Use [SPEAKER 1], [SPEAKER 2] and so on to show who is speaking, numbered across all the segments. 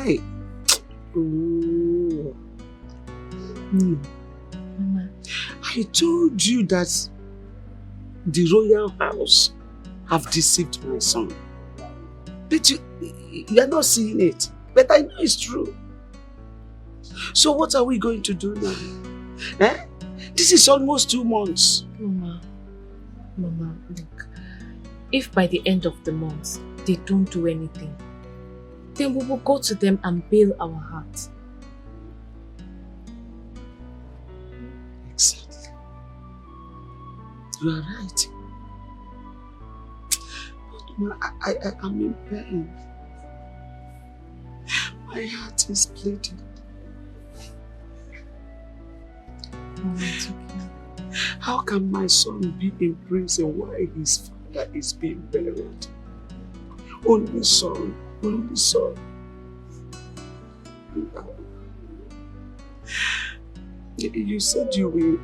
[SPEAKER 1] Hey. Oh.
[SPEAKER 2] Mama.
[SPEAKER 1] I told you that the royal house have deceived my son. But you are not seeing it. But I know it's true. So what are we going to do now? Eh? This is almost 2 months.
[SPEAKER 2] Mama, look. If by the end of the month they don't do anything, then we will go to them and bail our hearts.
[SPEAKER 1] Exactly. You are right. But Ma, I am in pain. My heart is bleeding.
[SPEAKER 2] Mama, it's okay.
[SPEAKER 1] How can my son be in prison while his father is being buried? Only son. You said you will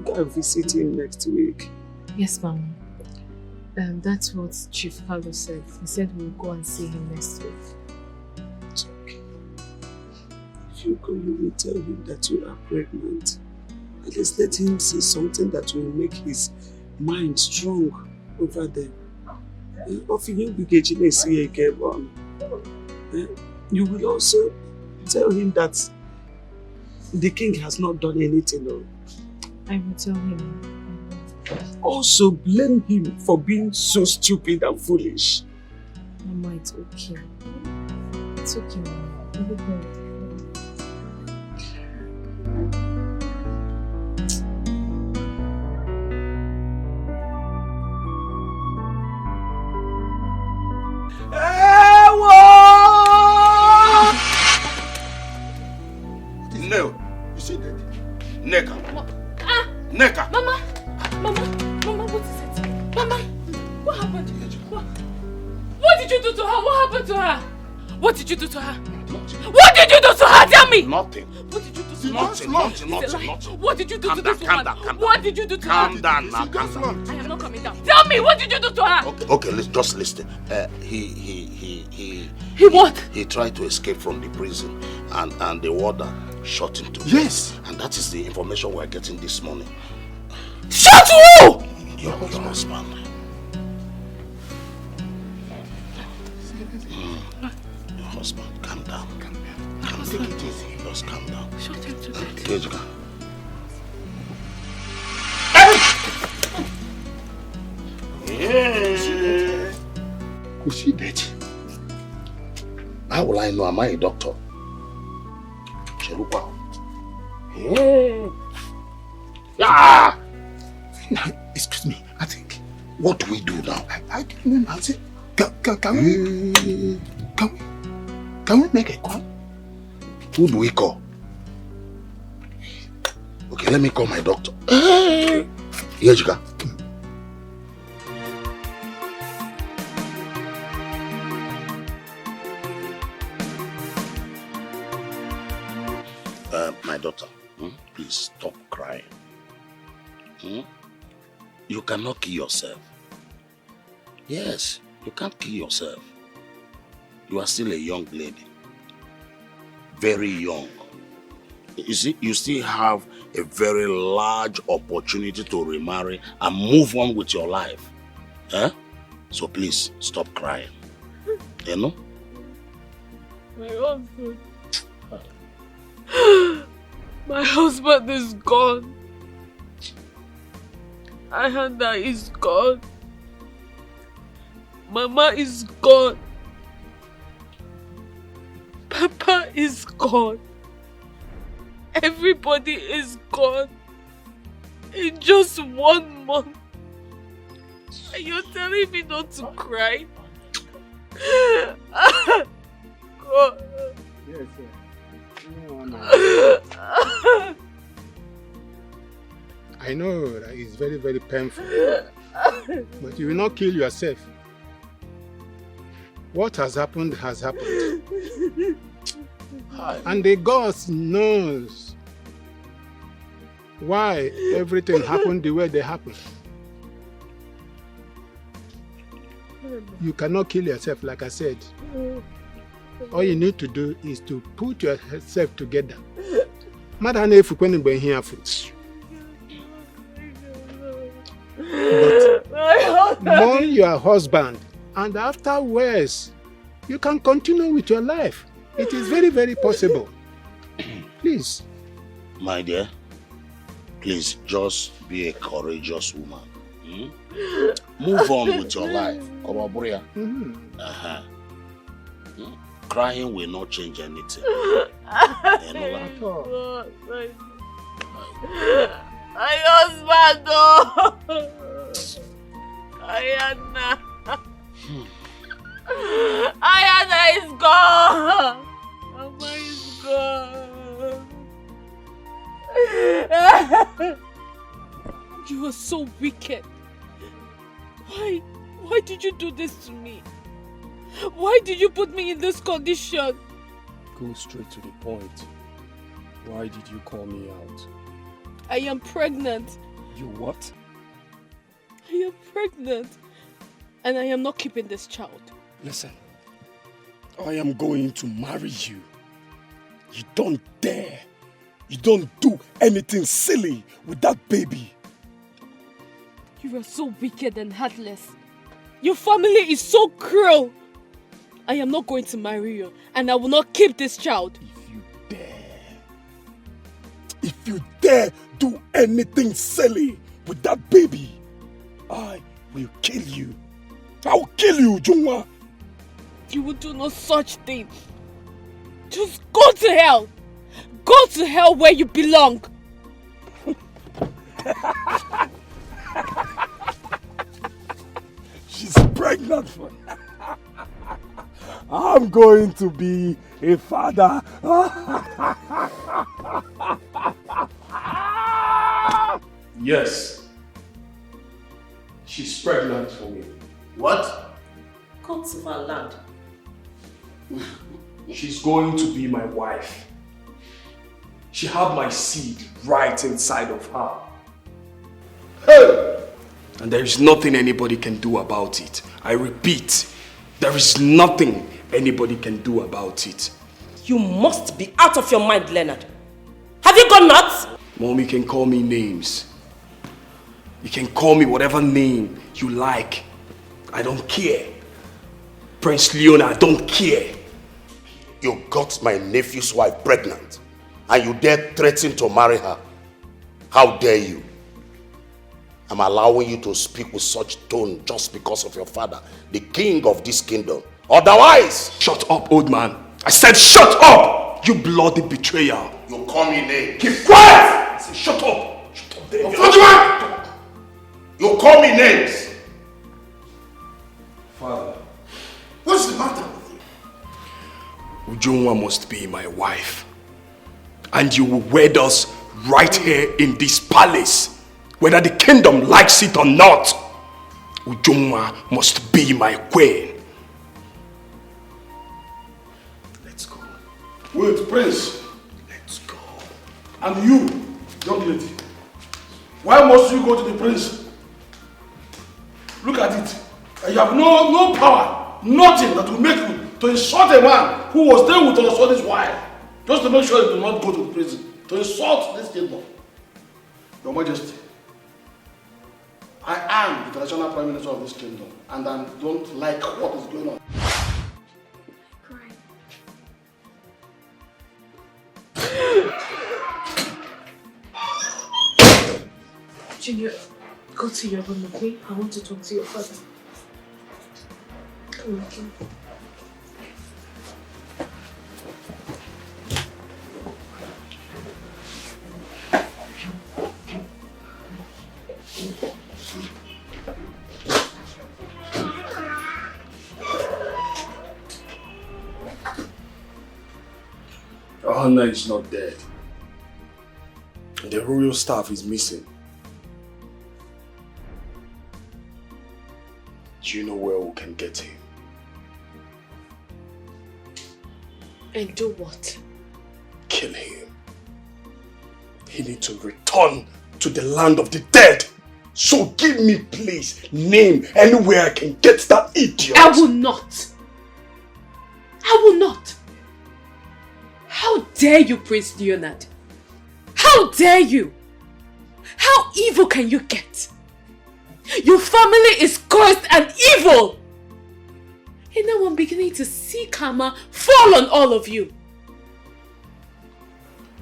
[SPEAKER 1] go and visit him next week.
[SPEAKER 2] Yes, Mama. That's what Chief Carlos said. He said we'll go and see him next week.
[SPEAKER 1] It's okay. If you go, you will tell him that you are pregnant. At least let him see something that will make his mind strong over there. You will also tell him that the king has not done anything.
[SPEAKER 2] I will tell him.
[SPEAKER 1] Also blame him for being so stupid and foolish.
[SPEAKER 2] Mama, it's okay. It's okay, Mama. Everything.
[SPEAKER 3] No, you see that? Neka. Neka.
[SPEAKER 2] Mama, what is it? Mama, what happened? What did you do to her? What happened to her? What did you do to her?
[SPEAKER 3] Nothing.
[SPEAKER 2] What did you do to her? Tell me.
[SPEAKER 3] Nothing.
[SPEAKER 2] What did you do to her?
[SPEAKER 3] Nothing.
[SPEAKER 2] What did you do to this woman?
[SPEAKER 3] Calm down.
[SPEAKER 2] What did you do to her?
[SPEAKER 3] Calm down now, calm down.
[SPEAKER 2] I am not coming down. Tell me, what did you do to her?
[SPEAKER 3] Okay, let's just listen.
[SPEAKER 2] He what?
[SPEAKER 3] He tried to escape from the prison and the warder shot him to death.
[SPEAKER 4] Yes.
[SPEAKER 3] And that is the information we're getting this morning.
[SPEAKER 2] Shot who?
[SPEAKER 3] Your husband. Your husband, calm down. Take it easy. Just calm down.
[SPEAKER 2] Shot him to death.
[SPEAKER 3] Here you go.
[SPEAKER 4] Was she dead?
[SPEAKER 3] How will I know? Am I a doctor? Cherupa.
[SPEAKER 4] Yeah. Now, excuse me, I think.
[SPEAKER 3] What do we do now?
[SPEAKER 4] I don't know. I say, can we make a call?
[SPEAKER 3] Who do we call? Okay, let me call my doctor. Here you go. My daughter, please stop crying. You cannot kill yourself. Yes, you can't kill yourself. You are still a young lady. Very young. You see, you still have a very large opportunity to remarry and move on with your life. So please, stop crying. You know?
[SPEAKER 2] My husband. My husband is gone. Ahana is gone. Mama is gone. Papa is gone. Everybody is gone. In just 1 month. And you're telling me not to cry? God.
[SPEAKER 4] Yes, sir. I know that it's very, very painful, but you will not kill yourself. What has happened has happened. And the gods knows why everything happened the way they happened. You cannot kill yourself, like I said. All you need to do is to put yourself together. But mourn your husband, and afterwards, you can continue with your life. It is very, very possible. Please.
[SPEAKER 3] My dear, please just be a courageous woman. Hmm? Move on with your life. Crying will not change anything.
[SPEAKER 2] My husband, Ahana. Ahana is gone. Mama is gone. You are so wicked. Why did you do this to me? Why did you put me in this condition?
[SPEAKER 5] Go straight to the point. Why did you call me out?
[SPEAKER 2] I am pregnant.
[SPEAKER 5] You what?
[SPEAKER 2] I am pregnant. And I am not keeping this child.
[SPEAKER 5] Listen, I am going to marry you. You don't dare. You don't do anything silly with that baby.
[SPEAKER 2] You are so wicked and heartless. Your family is so cruel. I am not going to marry you, and I will not keep this child.
[SPEAKER 5] If you dare do anything silly with that baby, I will kill you. I will kill you, Jungwa.
[SPEAKER 2] You will do no such thing. Just go to hell. Go to hell where you belong.
[SPEAKER 5] She's pregnant. I'm going to be a father.
[SPEAKER 6] Yes. She's pregnant for me.
[SPEAKER 1] What?
[SPEAKER 7] Comes of our land.
[SPEAKER 6] She's going to be my wife. She had my seed right inside of her. Hey! And there is nothing anybody can do about it. I repeat, there is nothing anybody can do about it.
[SPEAKER 7] You must be out of your mind, Leonard. Have you gone nuts?
[SPEAKER 6] Mom, you can call me names. You can call me whatever name you like. I don't care. Prince Leon, I don't care.
[SPEAKER 3] You got my nephew's wife pregnant and you dare threaten to marry her. How dare you? I'm allowing you to speak with such tone just because of your father, the king of this kingdom. Otherwise...
[SPEAKER 6] Shut up, old man. I said shut up! You bloody betrayer.
[SPEAKER 3] You call me names.
[SPEAKER 6] Keep quiet! I said shut up. Shut up, David.
[SPEAKER 3] You call me names.
[SPEAKER 6] Father.
[SPEAKER 3] What's the matter with you?
[SPEAKER 6] Ujungwa must be my wife. And you will wed us right here in this palace. Whether the kingdom likes it or not. Ujungwa must be my queen. Let's go.
[SPEAKER 8] Wait, Prince.
[SPEAKER 6] Let's go.
[SPEAKER 8] And you, young lady. Why must you go to the prince? Look at it. You have no power, nothing that will make you to insult a man who was there with us all this while. Just to make sure you do not go to the prison. To insult this kingdom. Your Majesty, I am the traditional Prime Minister of this kingdom, and I don't like what is going on.
[SPEAKER 2] Junior, go to your room, okay? I want to talk to your father. Come on, come on.
[SPEAKER 6] Ahana is not dead. The royal staff is missing. Do you know where we can get him?
[SPEAKER 2] And do what?
[SPEAKER 6] Kill him. He needs to return to the land of the dead. So give me, please, name anywhere I can get that idiot.
[SPEAKER 2] I will not. I will not. How dare you, Prince Leonard? How dare you? How evil can you get? Your family is cursed and evil! And now I'm beginning to see karma fall on all of you.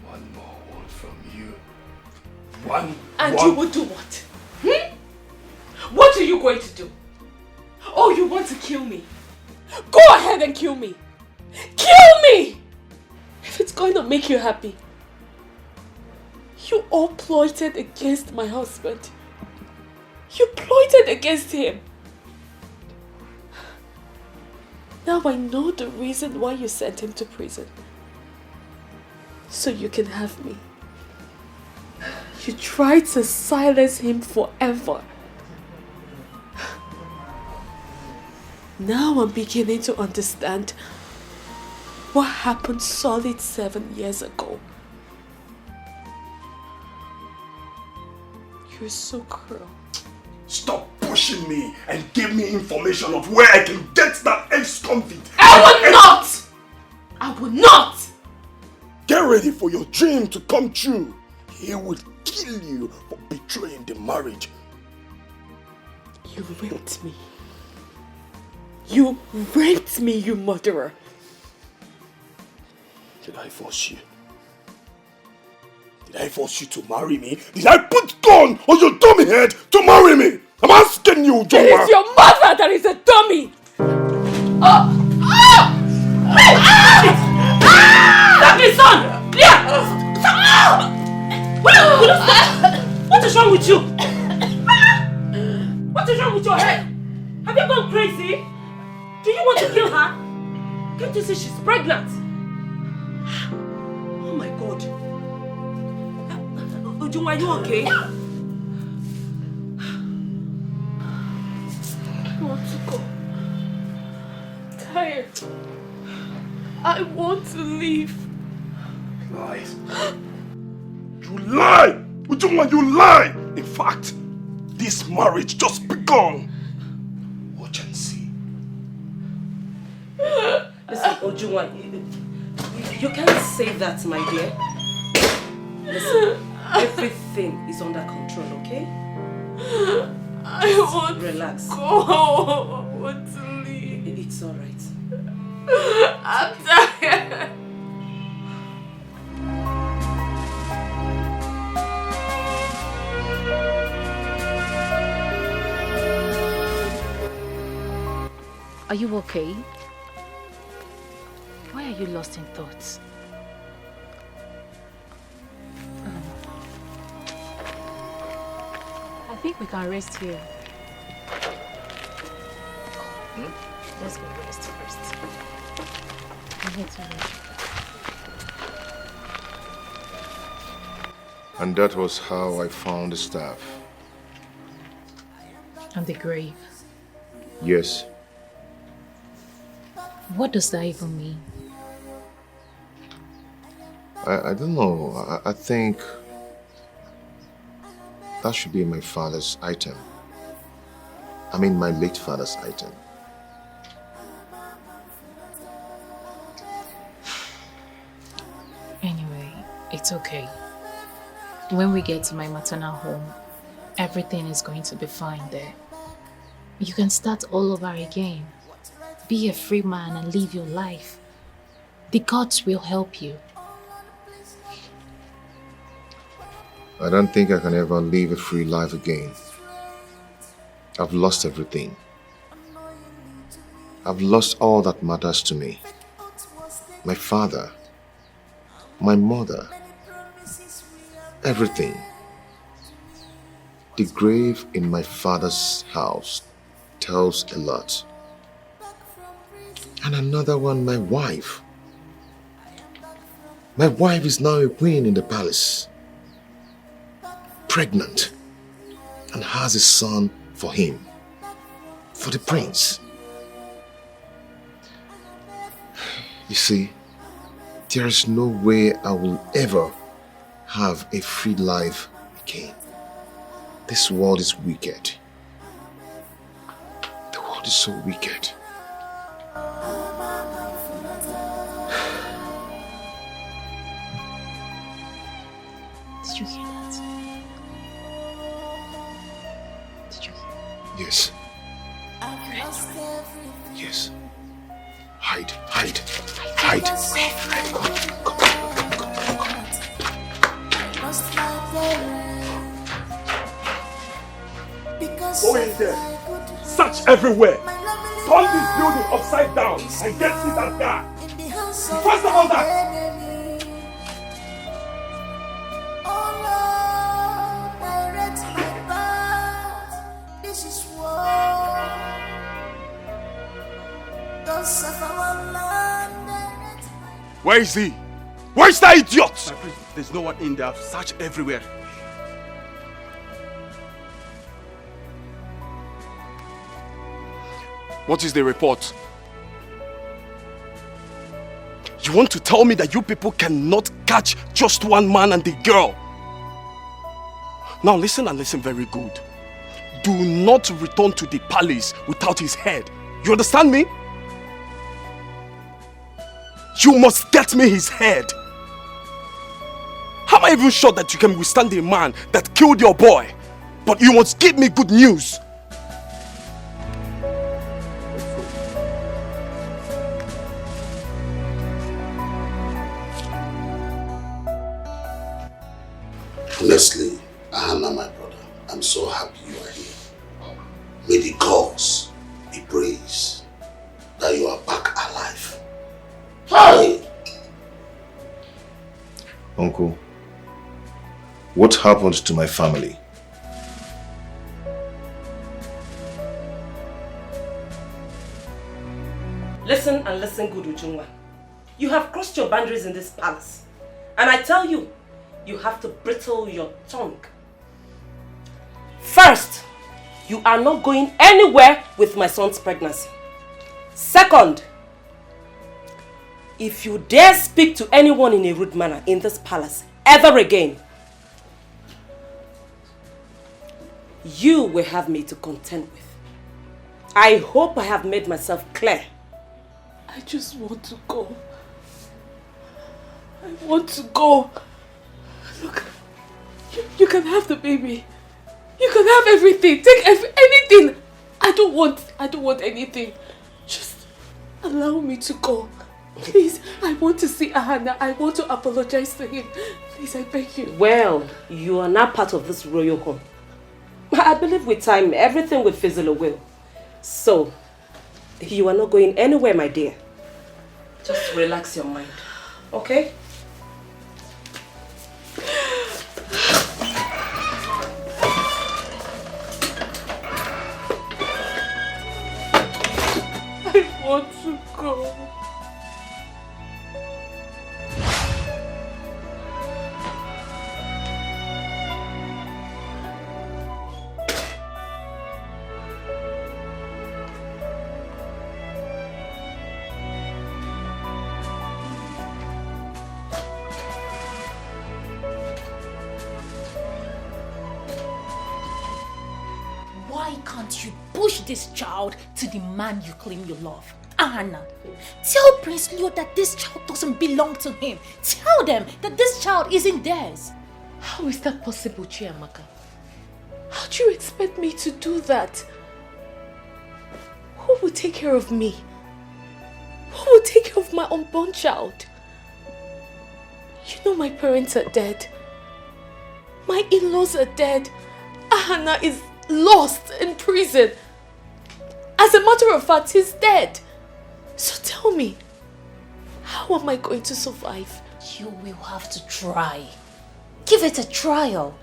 [SPEAKER 5] One more word from you.
[SPEAKER 2] And you will do what? What are you going to do? Oh, you want to kill me? Go ahead and kill me! Kill me! If it's going to make you happy. You all plotted against my husband. You plotted against him. Now I know the reason why you sent him to prison. So you can have me. You tried to silence him forever. Now I'm beginning to understand what happened solid 7 years ago. You're so cruel.
[SPEAKER 5] Stop pushing me and give me information of where I can get that ex-convict.
[SPEAKER 2] I will not! I will not!
[SPEAKER 5] Get ready for your dream to come true. He will kill you for betraying the marriage.
[SPEAKER 2] You raped me. You raped me, you murderer.
[SPEAKER 5] Did I force you? Did I force you to marry me? Did I put gun on your dummy head to marry me? I'm asking you, Joa.
[SPEAKER 2] It is your mother that is a dummy! Stop me, son! Yeah! Stop! What is wrong with you? What is wrong with your head? Have you gone crazy? Do you want to kill her? Can't you see she's pregnant? Oh my God. Ujun, are you okay? I want to go. I'm tired. I want to leave.
[SPEAKER 5] Lies. You lie! Ujunwa, you lie! In fact, this marriage just begun. Watch and see.
[SPEAKER 7] Listen, Ujunwa, you can't say that, my dear. Listen, everything is under control, okay?
[SPEAKER 2] I want
[SPEAKER 7] relax.
[SPEAKER 2] to go. I want to leave.
[SPEAKER 7] It's alright.
[SPEAKER 2] I'm tired.
[SPEAKER 9] Are you okay? Why are you lost in thoughts? I think we can rest here. Let's go rest first. I need to rest.
[SPEAKER 10] And that was how I found the staff.
[SPEAKER 9] And the grave.
[SPEAKER 10] Yes.
[SPEAKER 9] What does that even mean?
[SPEAKER 10] I don't know. I think that should be my father's item. I mean, my late father's item.
[SPEAKER 9] Anyway, it's okay. When we get to my maternal home, everything is going to be fine there. You can start all over again. Be a free man and live your life. The gods will help you.
[SPEAKER 10] I don't think I can ever live a free life again. I've lost everything. I've lost all that matters to me. My father, my mother, everything. The grave in my father's house tells a lot. And another one, my wife. My wife is now a queen in the palace. Pregnant. And has a son for him. For the prince. You see, there is no way I will ever have a free life again. This world is wicked. The world is so wicked. Yes. Yes. Hide. Hide. Come.
[SPEAKER 5] Go in there. Search everywhere. Turn this building upside down and get to that guy. First of all that. Where is he? Where is that idiot?
[SPEAKER 6] There's no one in there. I've searched everywhere.
[SPEAKER 5] What is the report? You want to tell me that you people cannot catch just one man and the girl? Now listen and listen very good. Do not return to the palace without his head. You understand me? You must get me his head. How am I even sure that you can withstand a man that killed your boy? But you must give me good news.
[SPEAKER 3] Honestly, Ahana, my brother, I'm so happy you are here. May the gods be praised that you are back alive. Hi!
[SPEAKER 10] Uncle, what happened to my family?
[SPEAKER 7] Listen and listen good, Ujungwa. You have crossed your boundaries in this palace. And I tell you, you have to brittle your tongue. First, you are not going anywhere with my son's pregnancy. Second, if you dare speak to anyone in a rude manner in this palace ever again, you will have me to contend with. I hope I have made myself clear.
[SPEAKER 2] I just want to go. I want to go. Look, you can have the baby. You can have everything. Take anything. I don't want anything. Just allow me to go. Please, I want to see Ahana. I want to apologize to him. Please, I beg you.
[SPEAKER 7] Well, you are now part of this royal home. I believe with time, everything will fizzle away. So, you are not going anywhere, my dear. Just relax your mind, okay?
[SPEAKER 2] I want to go.
[SPEAKER 11] Why can't you push this child to the man you claim you love? Ahana, tell Prince Leo that this child doesn't belong to him. Tell them that this child isn't theirs.
[SPEAKER 2] How is that possible, Chiamaka? How do you expect me to do that? Who will take care of me? Who will take care of my unborn child? You know my parents are dead. My in-laws are dead. Ahana is lost in prison. As a matter of fact, he's dead. So tell me, how am I going to survive?
[SPEAKER 11] You will have to try. Give it a trial.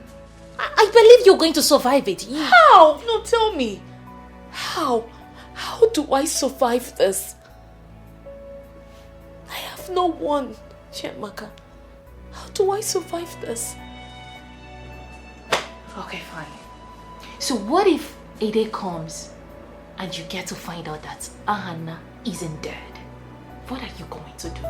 [SPEAKER 11] I believe you're going to survive it.
[SPEAKER 2] How? No, tell me. How? How do I survive this? I have no one, Chiamaka. How do I survive this?
[SPEAKER 11] Okay, fine. So what if a day comes and you get to find out that Ahana isn't dead? What are you going to do?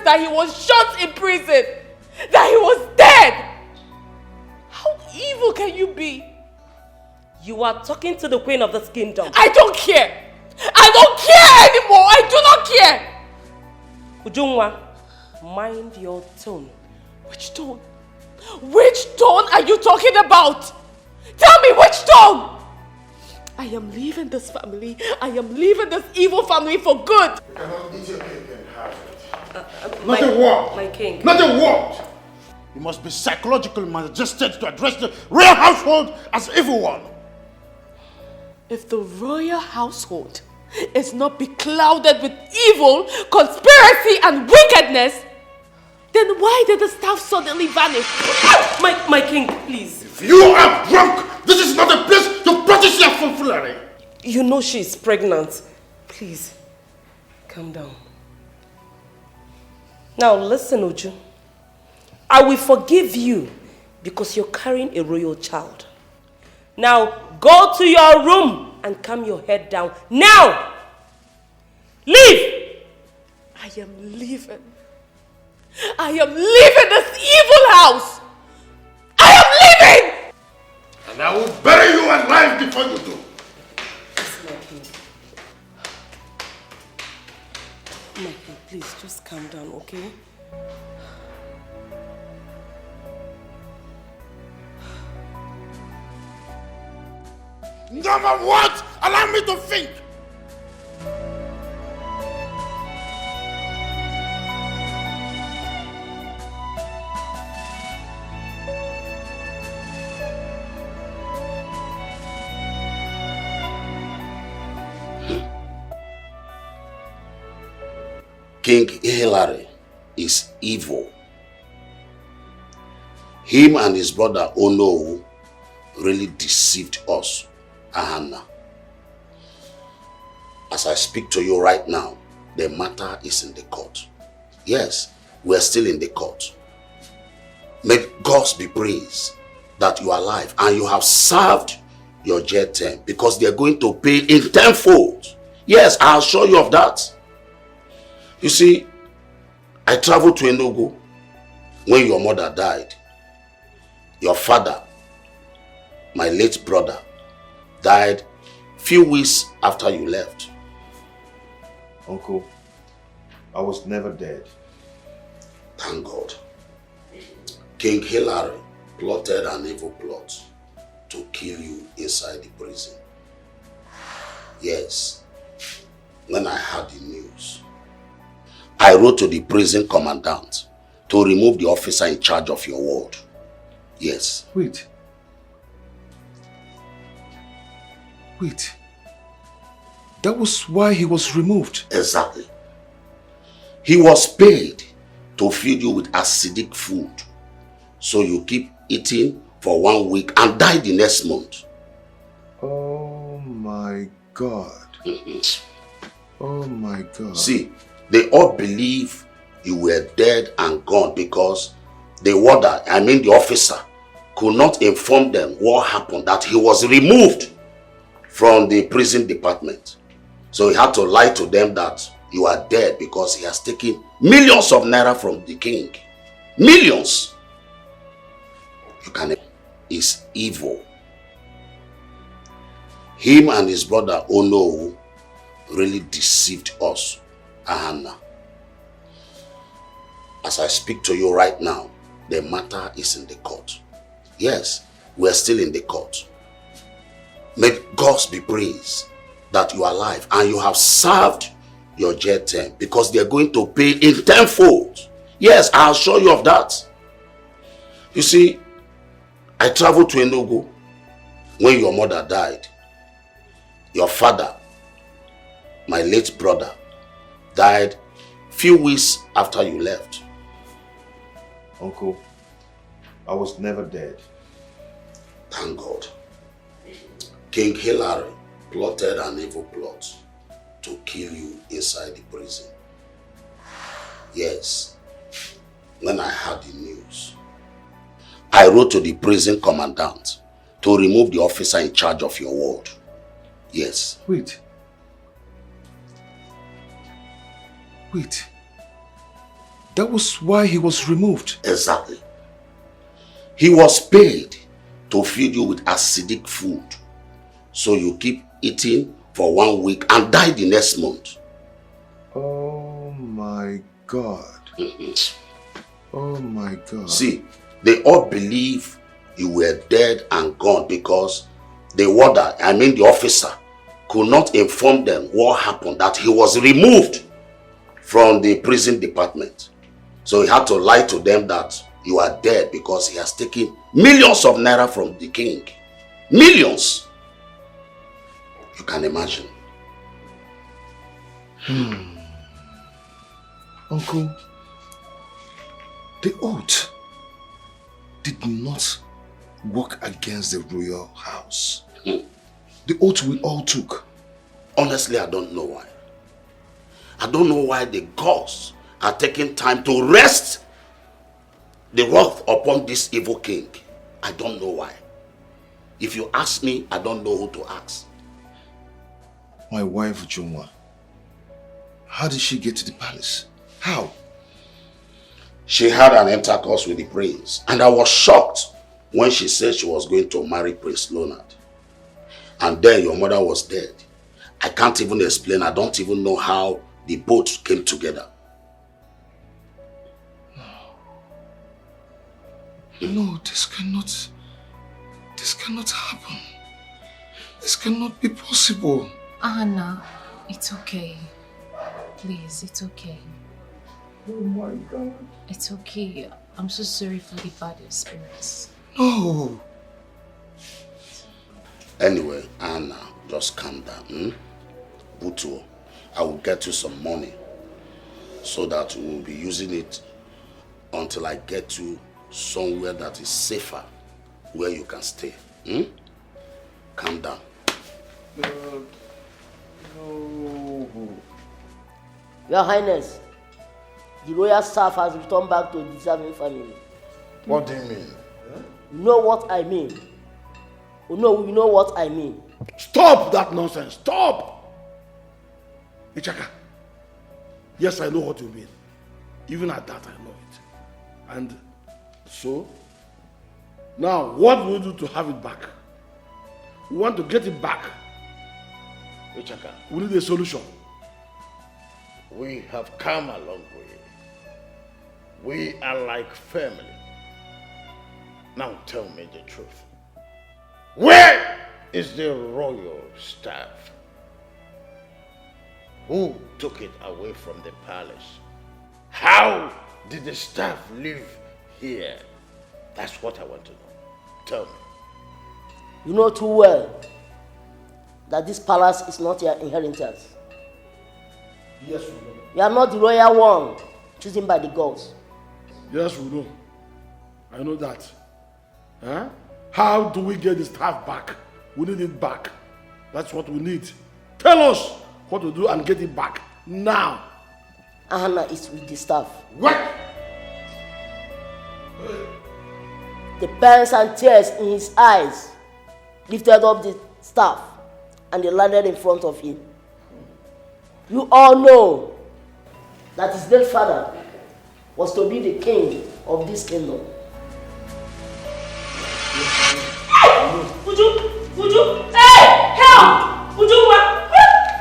[SPEAKER 2] that he was shot in prison, that he was dead. How evil can you be?
[SPEAKER 7] You are talking to the queen of this kingdom.
[SPEAKER 2] I don't care. I don't care anymore. I do not care.
[SPEAKER 7] Ujungwa, mind your tone.
[SPEAKER 2] Which tone? Which tone are you talking about? Tell me which tone? I am leaving this family. I am leaving this evil family for good.
[SPEAKER 8] You cannot eat your cake and have it.
[SPEAKER 7] Not
[SPEAKER 8] a word.
[SPEAKER 7] My king.
[SPEAKER 8] Not a word. You must be psychologically majestic to address the royal household as evil one.
[SPEAKER 2] If the royal household is not beclouded with evil, conspiracy and wickedness, then why did the staff suddenly vanish?
[SPEAKER 7] My king, please.
[SPEAKER 8] If you are drunk, this is not a place to practice your foolery.
[SPEAKER 7] You know she's pregnant. Please, calm down. Now listen, Uju. I will forgive you because you're carrying a royal child. Now go to your room and calm your head down. Now! Leave!
[SPEAKER 2] I am leaving. I am leaving this evil house! I am leaving!
[SPEAKER 8] And I will bury you alive before you do.
[SPEAKER 7] Yes, my king. My king, please just calm down, okay?
[SPEAKER 8] Number what? Allow me to think.
[SPEAKER 3] King Hilary is evil. Him and his brother Ono really deceived us, Ahana. As I speak to you right now, the matter is in the court. Yes, we are still in the court. May God be praised that you are alive and you have served your jail term because they are going to pay in tenfold. Yes, I'll assure you of that. You see, I traveled to Enugu when your mother died. Your father, my late brother, died few weeks after you left.
[SPEAKER 10] Uncle, I was never dead.
[SPEAKER 3] Thank God. King Hilary plotted an evil plot to kill you inside the prison. Yes, when I heard the news, I wrote to the prison commandant to remove the officer in charge of your ward. Yes.
[SPEAKER 10] Wait. That was why he was removed.
[SPEAKER 3] Exactly. He was paid to feed you with acidic food. So you keep eating for 1 week and die the next month.
[SPEAKER 10] Oh my God. Oh my God.
[SPEAKER 3] See, they all believe you were dead and gone because the warder, the officer, could not inform them what happened, that he was removed from the prison department. So he had to lie to them that you are dead because he has taken millions of naira from the king. Millions! You can... is evil. Him and his brother Ono really deceived us, Ahana. As I speak to you right now, the matter is in the court. Yes, we are still in the court. May God be praised that you are alive and you have served your jail term because they are going to pay in tenfold. Yes, I'll assure you of that. You see, I traveled to Enugu when your mother died. Your father, my late brother, died few weeks after you left.
[SPEAKER 10] Uncle, I was never dead.
[SPEAKER 3] Thank God. King Hilary plotted an evil plot to kill you inside the prison. Yes, when I heard the news, I wrote to the prison commandant to remove the officer in charge of your ward. Yes.
[SPEAKER 10] Wait. That was why he was removed.
[SPEAKER 3] Exactly. He was paid to feed you with acidic food. So you keep eating for 1 week and die the next month.
[SPEAKER 10] Oh my God. Oh my God.
[SPEAKER 3] See, they all believe you were dead and gone because the warder, the officer, could not inform them what happened, that he was removed from the prison department. So he had to lie to them that you are dead because he has taken millions of naira from the king. Millions! You can imagine.
[SPEAKER 10] Uncle, the oath did not work against the royal house. The oath we all took.
[SPEAKER 3] Honestly, I don't know why. I don't know why the gods are taking time to rest the wrath upon this evil king. I don't know why. If you ask me, I don't know who to ask.
[SPEAKER 10] My wife, Jumwa, how did she get to the palace? How?
[SPEAKER 3] She had an intercourse with the prince, and I was shocked when she said she was going to marry Prince Leonard. And then your mother was dead. I can't even explain. I don't even know how the both came together.
[SPEAKER 10] No, this cannot happen. This cannot be possible.
[SPEAKER 9] Ahana, it's okay. Please, it's okay.
[SPEAKER 10] Oh my God.
[SPEAKER 9] It's okay. I'm so sorry for the bad experience.
[SPEAKER 10] No.
[SPEAKER 3] Anyway, Anna, just calm down. Butu, I will get you some money so that we will be using it until I get you somewhere that is safer, where you can stay. Calm down.
[SPEAKER 10] No.
[SPEAKER 12] Your Highness, the royal staff has returned back to the deserving family.
[SPEAKER 8] What do you mean?
[SPEAKER 12] You know what I mean? Oh no, you know what I mean.
[SPEAKER 8] Stop that nonsense. Stop! Ichaka. Yes, I know what you mean. Even at that, I know it. And so, now what will we do to have it back? We want to get it back.
[SPEAKER 13] Ichaka,
[SPEAKER 8] We need a solution.
[SPEAKER 13] we have come a long way. We are like family. Now tell me the truth. Where is the royal staff? Who took it away from the palace? How did the staff live here? That's what I want to know. Tell me.
[SPEAKER 12] You know too well that this palace is not your inheritance.
[SPEAKER 8] Yes, we know.
[SPEAKER 12] You are not the royal one chosen by the gods.
[SPEAKER 8] Yes, we know. I know that. Huh? How do we get the staff back? We need it back. That's what we need. Tell us what to do and get it back now.
[SPEAKER 12] Ahana is with the staff.
[SPEAKER 8] What?
[SPEAKER 12] The pens and tears in his eyes lifted up the staff and they landed in front of him. You all know that his dead father was to be the king of this kingdom.
[SPEAKER 7] Uju, hey, help! Uju, what?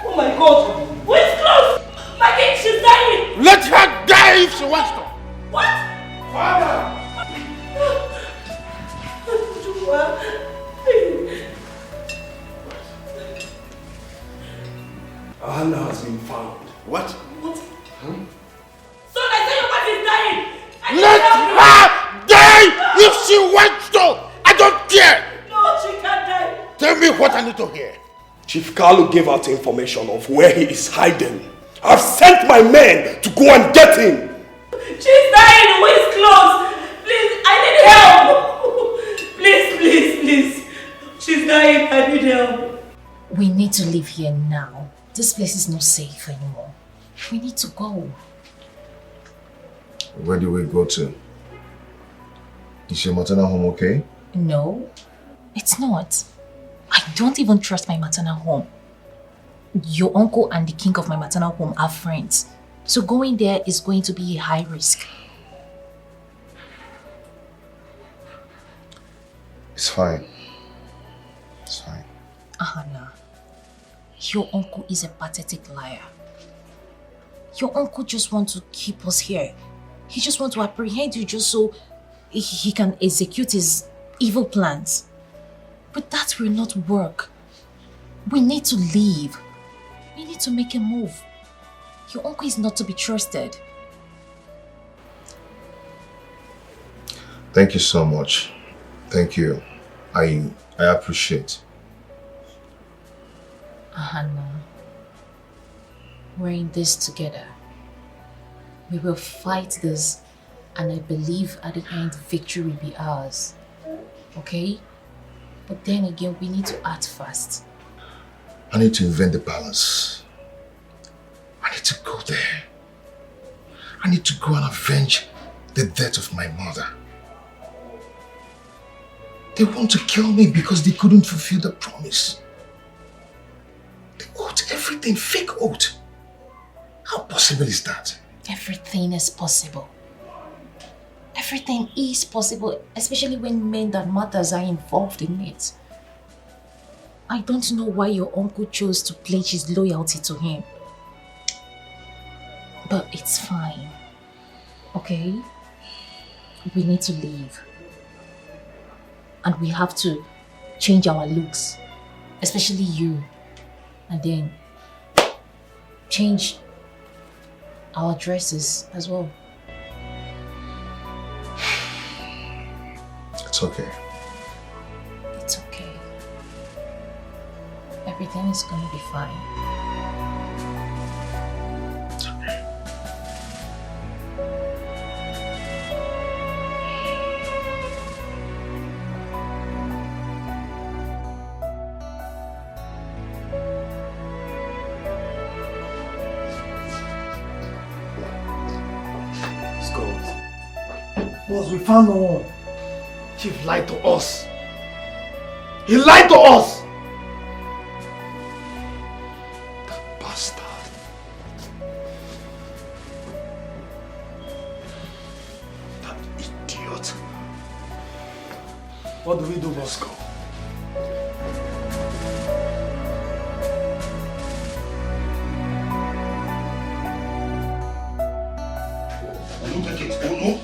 [SPEAKER 7] Oh my God, who is close? My king, she's dying.
[SPEAKER 13] Let her die if she wants to.
[SPEAKER 7] What?
[SPEAKER 8] Father!
[SPEAKER 7] Uju, what?
[SPEAKER 8] Ahana has been found.
[SPEAKER 13] What?
[SPEAKER 7] What? So I say your wife is dying.
[SPEAKER 13] Let her die if she wants to. I don't care.
[SPEAKER 7] No, she can't die.
[SPEAKER 13] Tell me what I need to hear.
[SPEAKER 6] Chief Carlo gave out information of where he is hiding. I've sent my men to go and get him.
[SPEAKER 7] She's dying. Who is close? Please, I need help. Please. She's dying. I need help.
[SPEAKER 9] We need to leave here now. This place is not safe anymore. We need to go.
[SPEAKER 10] Where do we go to? Is your maternal home okay?
[SPEAKER 9] No, it's not. I don't even trust my maternal home. Your uncle and the king of my maternal home are friends. So going there is going to be a high risk.
[SPEAKER 10] It's fine. It's fine.
[SPEAKER 9] Ahana, your uncle is a pathetic liar. Your uncle just wants to keep us here. He just wants to apprehend you just so he can execute his evil plans. But that will not work. We need to leave. We need to make a move. Your uncle is not to be trusted.
[SPEAKER 10] Thank you so much. Thank you. I appreciate.
[SPEAKER 9] Ahana, we're in this together. We will fight this, and I believe at the end victory will be ours. Okay? But then again, we need to act fast.
[SPEAKER 10] I need to invent the balance. I need to go there. I need to go and avenge the death of my mother. They want to kill me because they couldn't fulfill the promise. The oath, everything, fake oath. How possible is that?
[SPEAKER 9] Everything is possible. Everything is possible, especially when men that matters are involved in it. I don't know why your uncle chose to pledge his loyalty to him. But it's fine. Okay? We need to leave. And we have to change our looks. Especially you. And then change our dresses as well.
[SPEAKER 10] It's okay.
[SPEAKER 9] It's okay. Everything is gonna be fine.
[SPEAKER 10] It's okay.
[SPEAKER 8] Boss, we found no one. Chief lied to us. He lied to us! That bastard. That idiot. What do we do, boss? Go.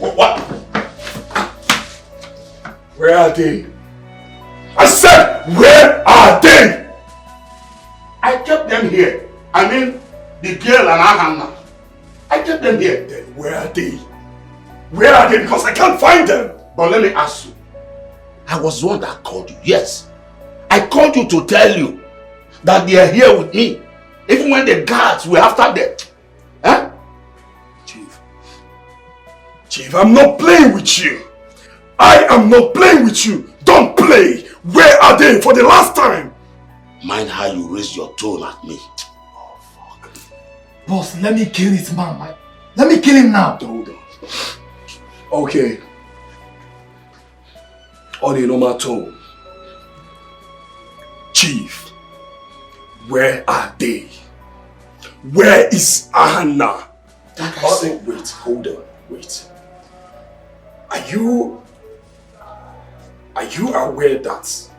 [SPEAKER 3] What?
[SPEAKER 8] Where are they? I said, where are they?
[SPEAKER 3] I kept them here. I mean, the girl and Ahana. I kept them here.
[SPEAKER 8] Then where are they? Where are they? Because I can't find them.
[SPEAKER 3] But let me ask you. I was the one that called you. Yes. I called you to tell you that they are here with me. Even when the guards were after them. Huh?
[SPEAKER 8] Chief, I'm not playing with you. I am not playing with you. Don't play. Where are they for the last time?
[SPEAKER 3] Mind how you raise your tone at me.
[SPEAKER 8] Oh, fuck.
[SPEAKER 14] Boss, let me kill this man. Let me kill him now.
[SPEAKER 8] Hold on. Okay. On a normal tone. Chief, where are they? Where is Ahana? Wait, hold on. Wait. Are you aware that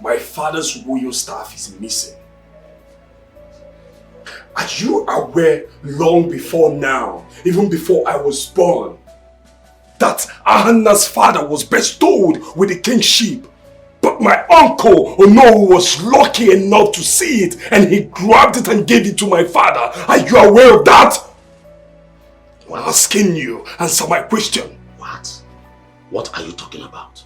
[SPEAKER 8] my father's royal staff is missing? Are you aware long before now, even before I was born, that Ahana's father was bestowed with the kingship? But my uncle Ono was lucky enough to see it and he grabbed it and gave it to my father. Are you aware of that? I'm asking you, answer my question.
[SPEAKER 3] What? What are you talking about?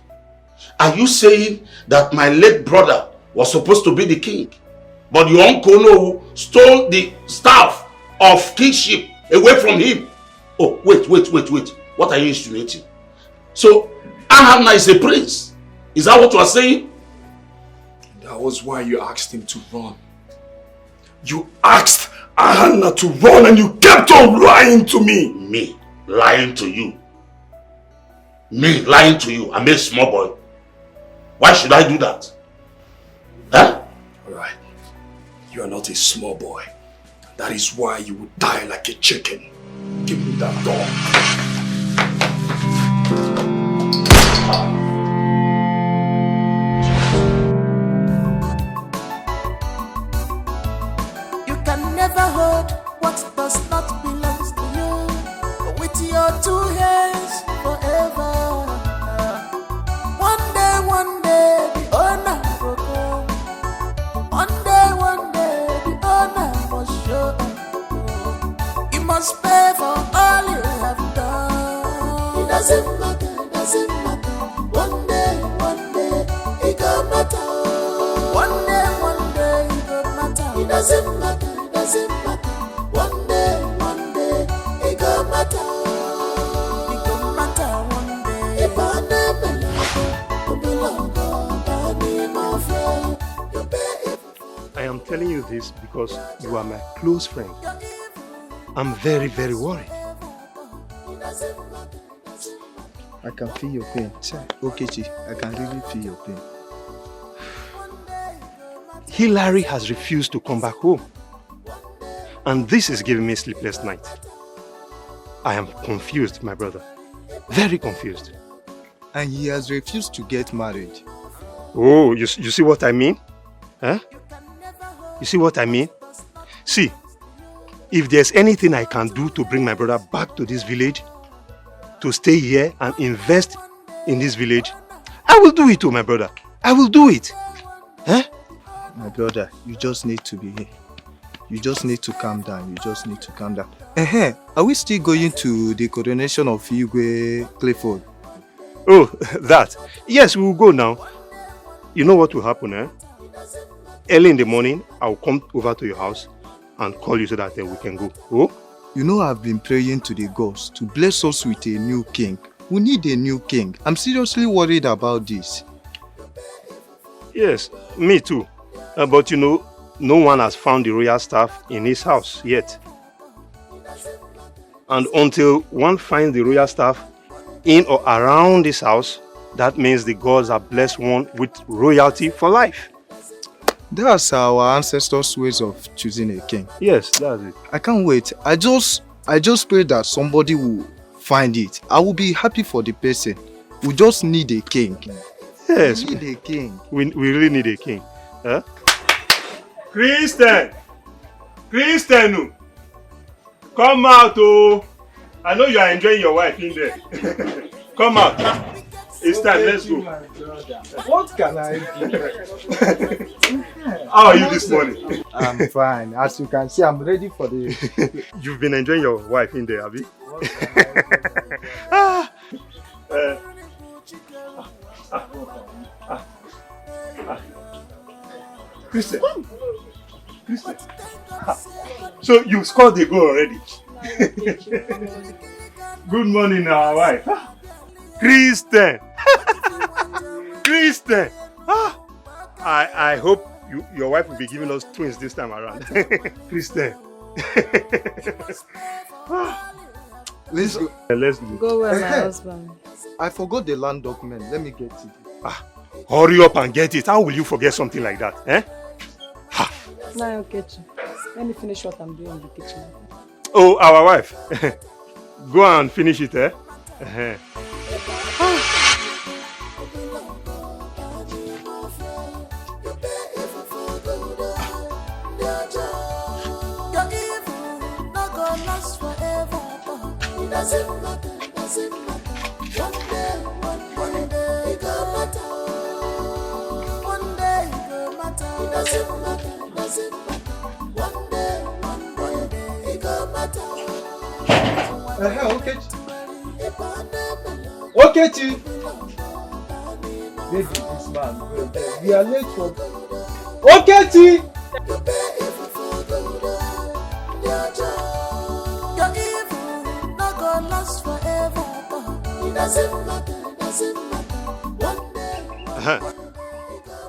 [SPEAKER 3] Are you saying that my late brother was supposed to be the king, but your uncle No stole the staff of kingship away from him? Oh, wait. What are you insinuating? So, Ahana is a prince. Is that what you are saying?
[SPEAKER 8] That was why you asked him to run. You asked Ahana to run and you kept on lying to me.
[SPEAKER 3] Me? Lying to you? Me lying to you? I'm a small boy. Why should I do that? Huh?
[SPEAKER 8] Alright. You are not a small boy. That is why you will die like a chicken. Give me that dog.
[SPEAKER 15] You can never hold what does not belong to you with your two hands forever. One day, the owner will come. One day, the owner must show up. You must pay for all you have done. It doesn't matter. One day, it gon' matter. One day, it gon' matter. It doesn't matter. One day, it gon' matter. It gon' matter one day. If I never
[SPEAKER 16] I am telling you this because you are my close friend. I'm very, very worried.
[SPEAKER 17] I can feel your pain. Okechi, I can really feel your pain.
[SPEAKER 16] Hilary has refused to come back home. And this is giving me sleepless night. I am confused, my brother. Very confused.
[SPEAKER 17] And he has refused to get married.
[SPEAKER 16] Oh, you see what I mean? Huh? You see what I mean? See, if there's anything I can do to bring my brother back to this village, to stay here and invest in this village, I will do it to my brother. I will do it. Huh?
[SPEAKER 17] My brother, you just need to be here. You just need to calm down. Are we still going to the coronation of Igwe Clifford?
[SPEAKER 16] Oh, that. Yes, we will go now. You know what will happen, eh? Early in the morning, I'll come over to your house and call you so that we can go. Oh?
[SPEAKER 17] You know, I've been praying to the gods to bless us with a new king. We need a new king. I'm seriously worried about this.
[SPEAKER 16] Yes, me too. But you know, no one has found the royal staff in his house yet. And until one finds the royal staff in or around this house, that means the gods have blessed one with royalty for life.
[SPEAKER 17] That's our ancestors' ways of choosing a king.
[SPEAKER 16] Yes, that's it.
[SPEAKER 17] I can't wait. I just pray that somebody will find it. I will be happy for the person. We just need a king.
[SPEAKER 16] Yes.
[SPEAKER 17] We need a king.
[SPEAKER 16] We really need a king. Huh? Christian! Come out, oh! I know you are enjoying your wife in there. Come out. It's time, let's go.
[SPEAKER 17] What can I do?
[SPEAKER 16] How are you this morning?
[SPEAKER 17] I'm fine. As you can see, I'm ready for the...
[SPEAKER 16] You've been enjoying your wife in there, have you? Christian. So you scored the goal already. Good morning, our wife. Christian. Christian. I hope your wife will be giving us twins this time around. Christian.
[SPEAKER 17] Let's go.
[SPEAKER 16] Let's go.
[SPEAKER 2] Go well, my husband.
[SPEAKER 17] I forgot the land document. Let me get it.
[SPEAKER 16] Hurry up and get it. How will you forget something like that? Eh?
[SPEAKER 2] My kitchen. Let me finish what I'm doing in the kitchen.
[SPEAKER 16] Oh, our wife. Go and finish it, eh?
[SPEAKER 17] Okechi! Baby, this man, we are late for... Okechi!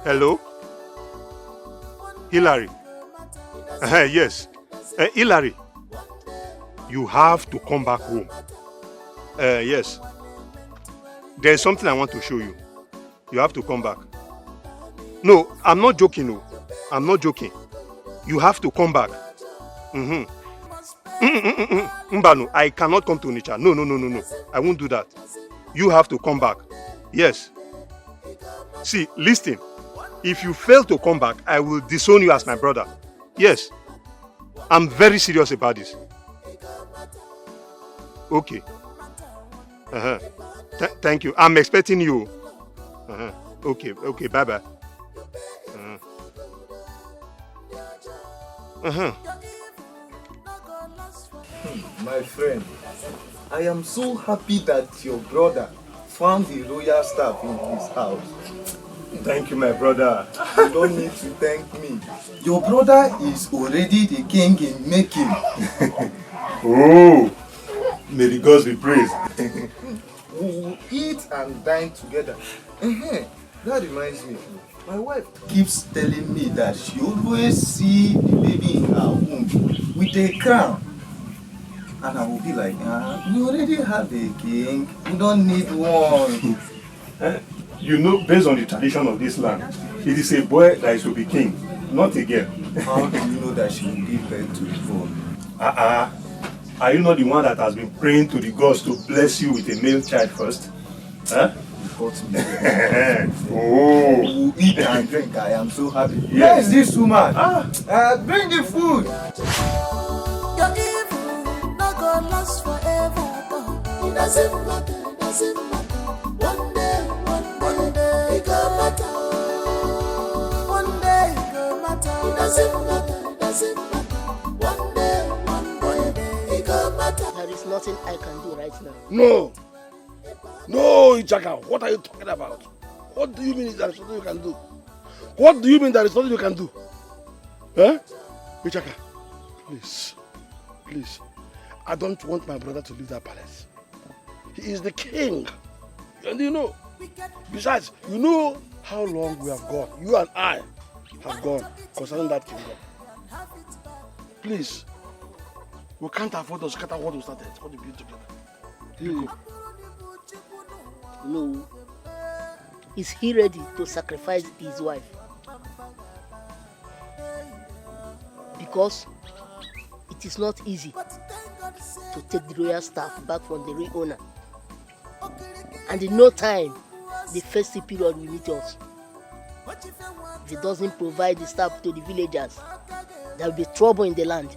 [SPEAKER 16] Hello? Hilary? Yes. Hilary, you have to come back home. Yes. There's something I want to show you. You have to come back. No, I'm not joking. No. I'm not joking. You have to come back. Mbanu, I cannot come to Onitsha. No. I won't do that. You have to come back. Yes. See, listen. If you fail to come back, I will disown you as my brother. Yes. I'm very serious about this. Okay. Thank you. I'm expecting you. Okay, bye-bye.
[SPEAKER 17] My friend, I am so happy that your brother found the royal staff in his house.
[SPEAKER 16] Thank you, my brother.
[SPEAKER 17] You don't need to thank me. Your brother is already the king in making.
[SPEAKER 16] Oh, may the gods be praised.
[SPEAKER 17] We will eat and dine together. That reminds me, my wife keeps telling me that she always see the baby in her womb with a crown. And I will be like, we already have a king, we don't need one.
[SPEAKER 16] You know, based on the tradition of this land, it is a boy that is to be king, not a girl.
[SPEAKER 17] How do you know that she will give birth to a boy?
[SPEAKER 16] Are you not the one that has been praying to the gods to bless you with a male child first? Huh?
[SPEAKER 17] You got me.
[SPEAKER 16] Oh.
[SPEAKER 17] We will eat and drink. I am so happy.
[SPEAKER 16] Yes.
[SPEAKER 17] Where is this woman? Bring the food.
[SPEAKER 15] Your evil not gonna last forever. It doesn't matter. One day, it gonna matter. One day, it gonna matter. It doesn't matter. One day, it gonna matter.
[SPEAKER 12] There is nothing I can do right now.
[SPEAKER 8] No, Ichaka, what are you talking about? What do you mean there is nothing you can do? What do you mean there is nothing you can do? Huh? Ichaka, please. I don't want my brother to leave that palace. He is the king. And you know, besides, you know how long we have gone. You and I have gone concerning that kingdom. Please, we can't afford to scatter what we started, what we built together.
[SPEAKER 12] No. Is he ready to sacrifice his wife? Because it is not easy to take the royal staff back from the real owner. And in no time, the festive period will meet us. If he doesn't provide the staff to the villagers, there will be trouble in the land.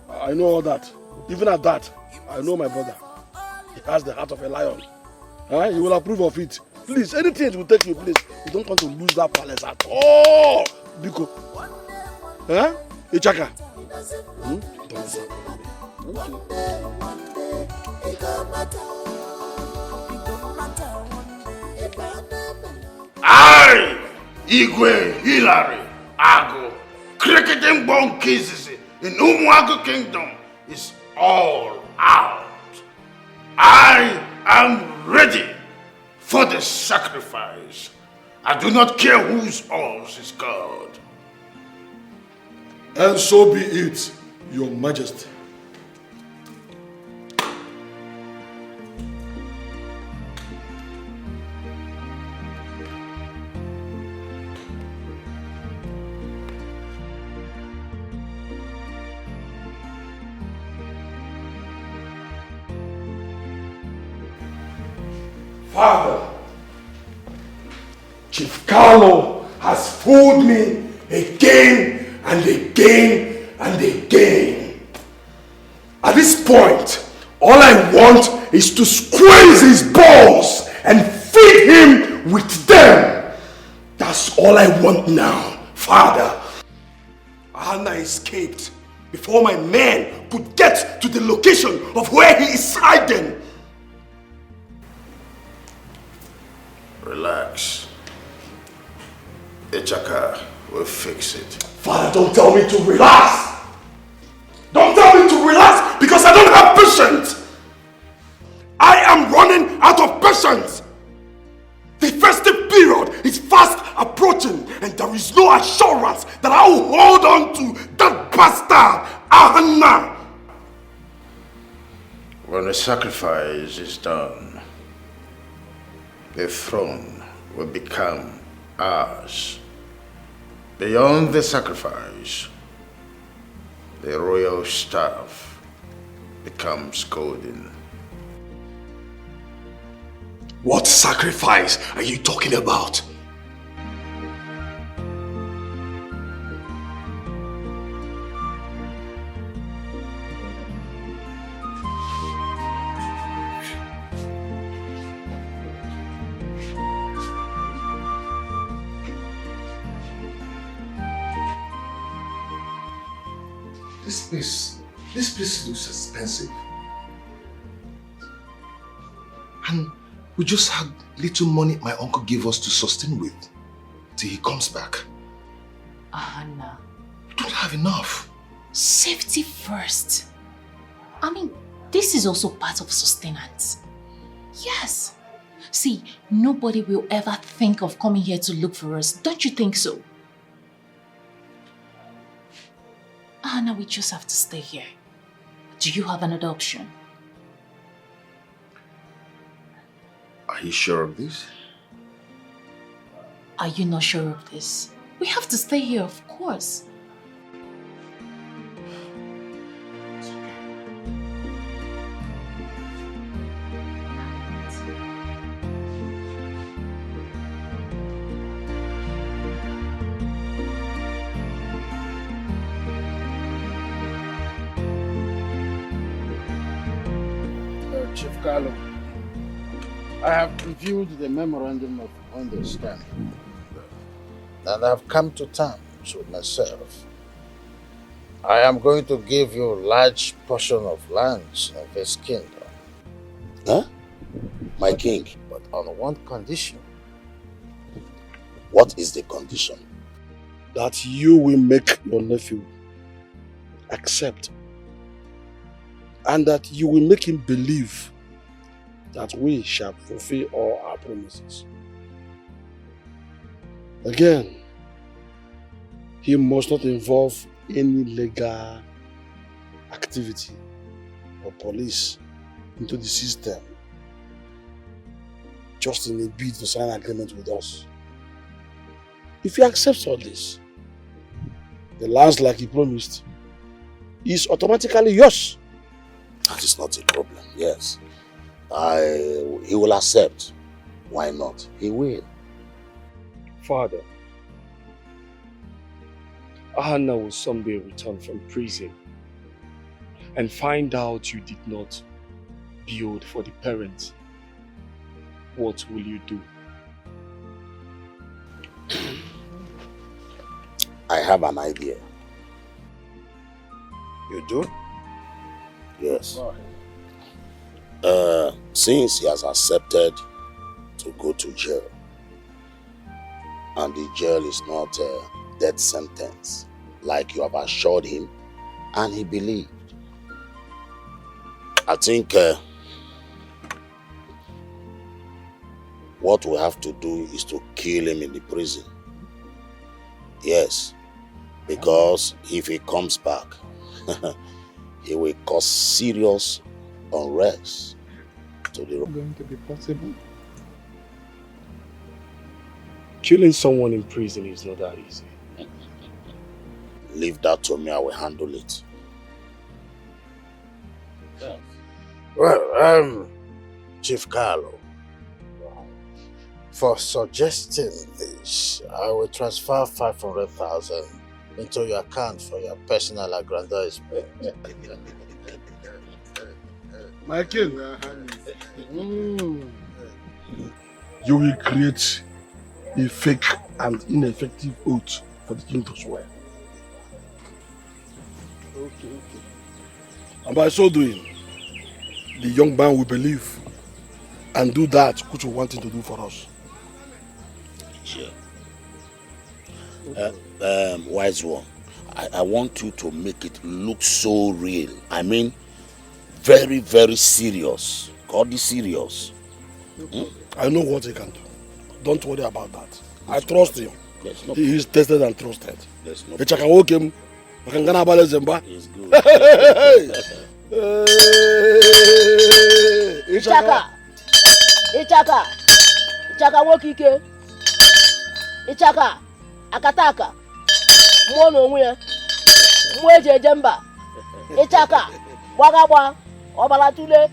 [SPEAKER 8] I know all that. Even at that, I know my brother. He has the heart of a lion. He will approve of it. Please, anything it will take you, please. You don't want to lose that palace at all. Biko. Ichaka.
[SPEAKER 13] I, Igwe Hilary Ago, cricketing bone cases in Umuago Kingdom is all out. I am ready for the sacrifice. I do not care whose oars is God.
[SPEAKER 8] And so be it, Your Majesty. Father, Chief Carlo has fooled me again and again and again. At this point, all I want is to squeeze his balls and feed him with them. That's all I want now, Father. Ahana escaped before my men could get to the location of where he is hiding.
[SPEAKER 13] Relax. Ichaka will fix it.
[SPEAKER 8] Father, don't tell me to relax. Don't tell me to relax because I don't have patience. I am running out of patience. The festive period is fast approaching and there is no assurance that I will hold on to that bastard, Ahana.
[SPEAKER 13] When the sacrifice is done, the throne will become ours. Beyond the sacrifice, the royal staff becomes golden.
[SPEAKER 8] What sacrifice are you talking about?
[SPEAKER 10] This place looks expensive. And we just had little money my uncle gave us to sustain with till he comes back.
[SPEAKER 9] Ahana.
[SPEAKER 10] We don't have enough.
[SPEAKER 9] Safety first. I mean, this is also part of sustenance. Yes. See, nobody will ever think of coming here to look for us. Don't you think so? Ahana, we just have to stay here. Do you have another option?
[SPEAKER 10] Are you sure of this?
[SPEAKER 9] Are you not sure of this? We have to stay here, of course.
[SPEAKER 13] Chief Carlo, I have reviewed the memorandum of understanding and I have come to terms with myself. I am going to give you a large portion of lands in this kingdom.
[SPEAKER 3] Huh? My king?
[SPEAKER 13] But on one condition.
[SPEAKER 3] What is the condition?
[SPEAKER 8] That you will make your nephew accept, and that you will make him believe that we shall fulfill all our promises. Again, he must not involve any legal activity or police into the system, just in a bid to sign an agreement with us. If he accepts all this, the lands like he promised is automatically yours.
[SPEAKER 3] That is not a problem, yes. He will accept. Why not? He will.
[SPEAKER 6] Father, Ahana will someday return from prison and find out you did not build for the parents. What will you do?
[SPEAKER 3] I have an idea.
[SPEAKER 13] You do?
[SPEAKER 3] Yes. Since he has accepted to go to jail, and the jail is not a death sentence, like you have assured him, and he believed, I think what we have to do is to kill him in the prison. Yes, because if he comes back, he will cause serious unrest to the...
[SPEAKER 6] Going to be possible? Killing someone in prison is not that easy.
[SPEAKER 3] Leave that to me, I will handle it.
[SPEAKER 13] Well, Chief Carlo, for suggesting this, I will transfer 500,000 into your account for your personal aggrandizement.
[SPEAKER 8] My king, you will create a fake and ineffective oath for the king to swear.
[SPEAKER 13] Okay.
[SPEAKER 8] And by so doing, the young man will believe and do that which we want him to do for us.
[SPEAKER 3] Sure. Wise one, I want you to make it look so real. I mean, very, very serious. God is serious.
[SPEAKER 8] I know what he can do. Don't worry about that. I trust him. He is tested and trusted. If I can walk him, I can get about Zemba.
[SPEAKER 12] Ichaka! Ichaka! Ichaka wokike! Ichaka! Akataka! Mwono onwe ya! Mweje jemba! Ichaka, Wagabwa, Obalatule.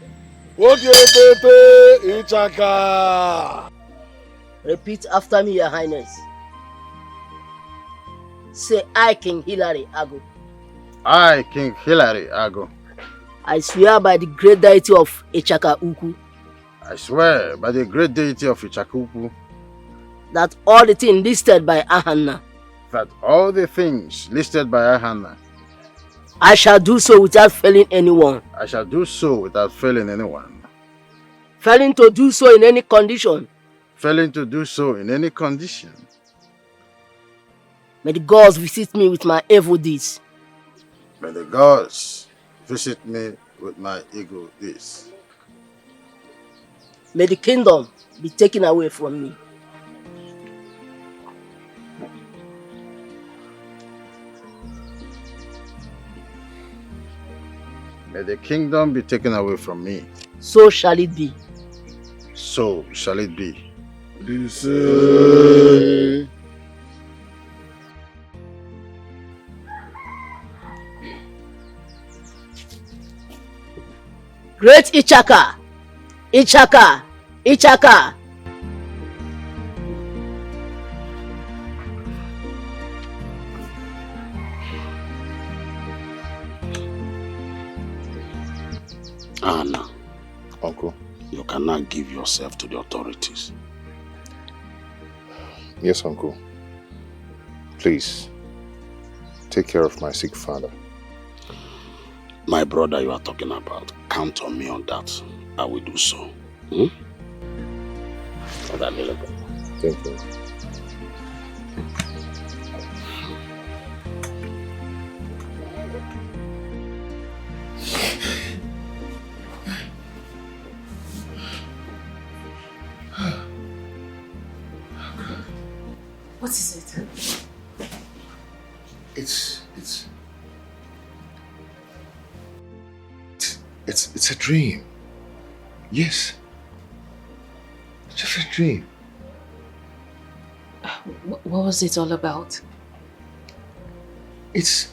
[SPEAKER 13] Ichaka.
[SPEAKER 12] Repeat after me, Your Highness. Say, I, King Hilary Ago.
[SPEAKER 13] I, King Hilary Ago.
[SPEAKER 12] I swear by the great deity of Ichaka Uku.
[SPEAKER 13] I swear by the great deity of Ichaka Uku.
[SPEAKER 12] That all the things listed by Ahana.
[SPEAKER 13] That all the things listed by Ahana.
[SPEAKER 12] I shall do so without failing anyone.
[SPEAKER 13] I shall do so without failing anyone.
[SPEAKER 12] Failing to do so in any condition.
[SPEAKER 13] Failing to do so in any condition.
[SPEAKER 12] May the gods visit me with my evil deeds.
[SPEAKER 13] May the gods visit me with my evil deeds.
[SPEAKER 12] May the kingdom be taken away from me.
[SPEAKER 13] May the kingdom be taken away from me.
[SPEAKER 12] So shall it be.
[SPEAKER 13] So shall it be.
[SPEAKER 12] Great Ichaka! Ichaka! Ichaka!
[SPEAKER 3] Ahana.
[SPEAKER 10] Uncle.
[SPEAKER 3] You cannot give yourself to the authorities.
[SPEAKER 10] Yes, Uncle. Please, take care of my sick father.
[SPEAKER 3] My brother you are talking about, count on me on that. I will do so. Hmm?
[SPEAKER 10] Thank you.
[SPEAKER 9] What is it?
[SPEAKER 10] It's a dream. Yes. Just a dream.
[SPEAKER 9] What was it all about?
[SPEAKER 10] It's...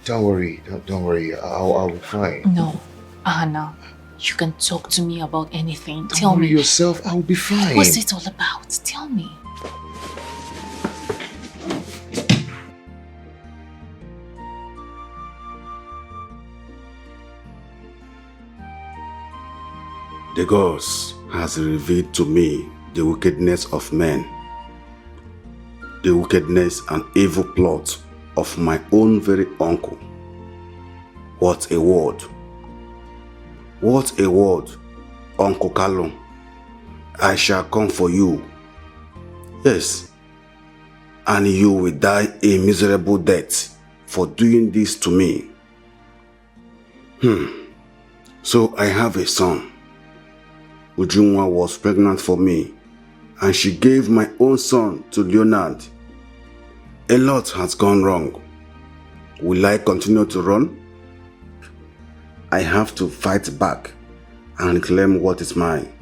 [SPEAKER 10] don't worry. Don't worry. I'll be fine.
[SPEAKER 9] No, Ahana. You can talk to me about anything.
[SPEAKER 10] Don't
[SPEAKER 9] Tell
[SPEAKER 10] worry
[SPEAKER 9] me.
[SPEAKER 10] yourself. I'll be fine.
[SPEAKER 9] What's it all about? Tell me.
[SPEAKER 3] The gods has revealed to me the wickedness of men, the wickedness and evil plot of my own very uncle. What a word! What a word, Uncle Callum. I shall come for you. Yes, and you will die a miserable death for doing this to me. So I have a son. Ujunwa was pregnant for me, and she gave my own son to Leonard. A lot has gone wrong. Will I continue to run? I have to fight back and reclaim what is mine.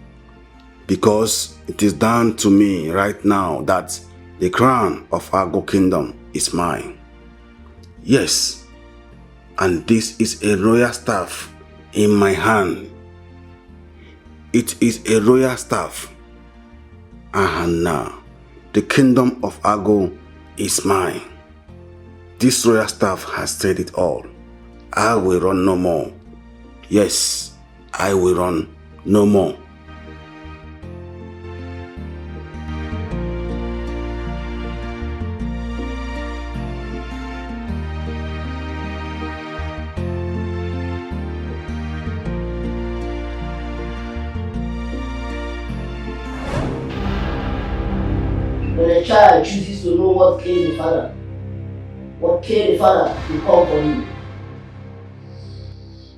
[SPEAKER 3] Because it is down to me right now that the crown of Ago Kingdom is mine. Yes, and this is a royal staff in my hand. It is a royal staff. Ahana, the kingdom of Ago is mine. This royal staff has said it all. I will run no more. Yes, I will run no more.
[SPEAKER 12] When a child chooses to know what killed the father will come for him.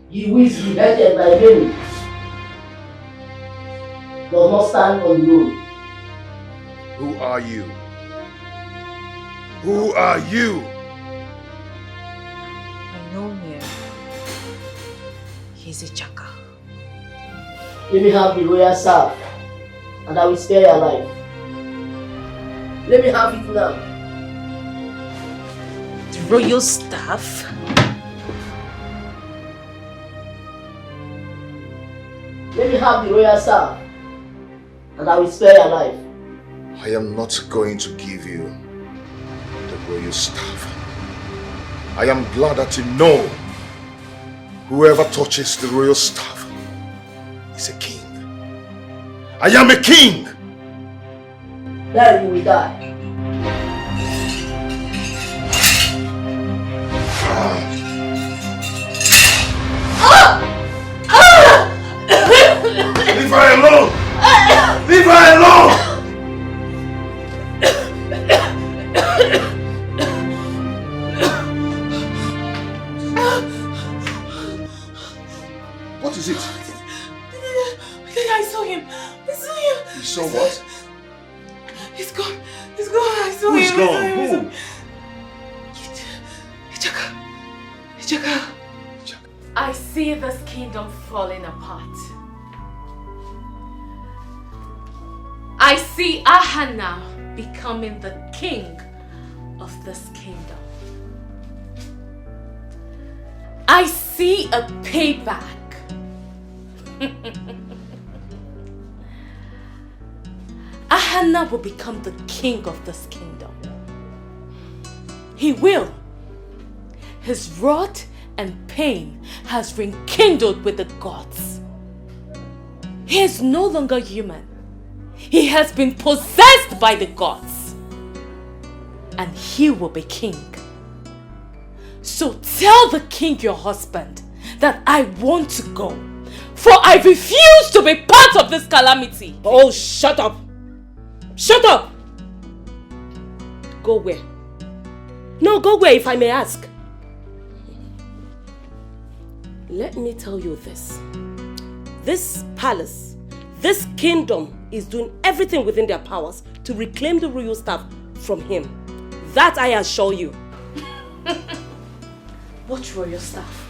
[SPEAKER 12] He who is beheaded by many does not stand on the road.
[SPEAKER 8] Who are you? Who are you?
[SPEAKER 9] I know him. He's a chaka.
[SPEAKER 12] Let me have the royal staff, and I will spare your life. Let me have it now.
[SPEAKER 9] The
[SPEAKER 7] royal staff? Let me have the royal staff, and I will spare your life.
[SPEAKER 10] I am not going to give you the royal staff. I am glad that you know whoever touches the royal staff is a king. I am a king!
[SPEAKER 12] Then you will die.
[SPEAKER 8] Leave her alone! Leave her alone!
[SPEAKER 10] What is it?
[SPEAKER 2] I saw him. I saw him.
[SPEAKER 10] You saw what?
[SPEAKER 2] He's gone. He's gone. I saw
[SPEAKER 10] Who's
[SPEAKER 2] him.
[SPEAKER 10] gone? Who?
[SPEAKER 2] Ichaka. I see this kingdom falling apart. I see Ahana becoming the king of this kingdom. I see a payback. Ahana will become the king of this kingdom. He will. His wrath and pain has rekindled with the gods. He is no longer human. He has been possessed by the gods. And he will be king. So tell the king, your husband, that I want to go. For I refuse to be part of this calamity.
[SPEAKER 7] Oh, shut up. Shut up! Go where? No, go where, if I may ask. Let me tell you this. This palace, this kingdom is doing everything within their powers to reclaim the royal staff from him. That I assure you.
[SPEAKER 2] What royal staff?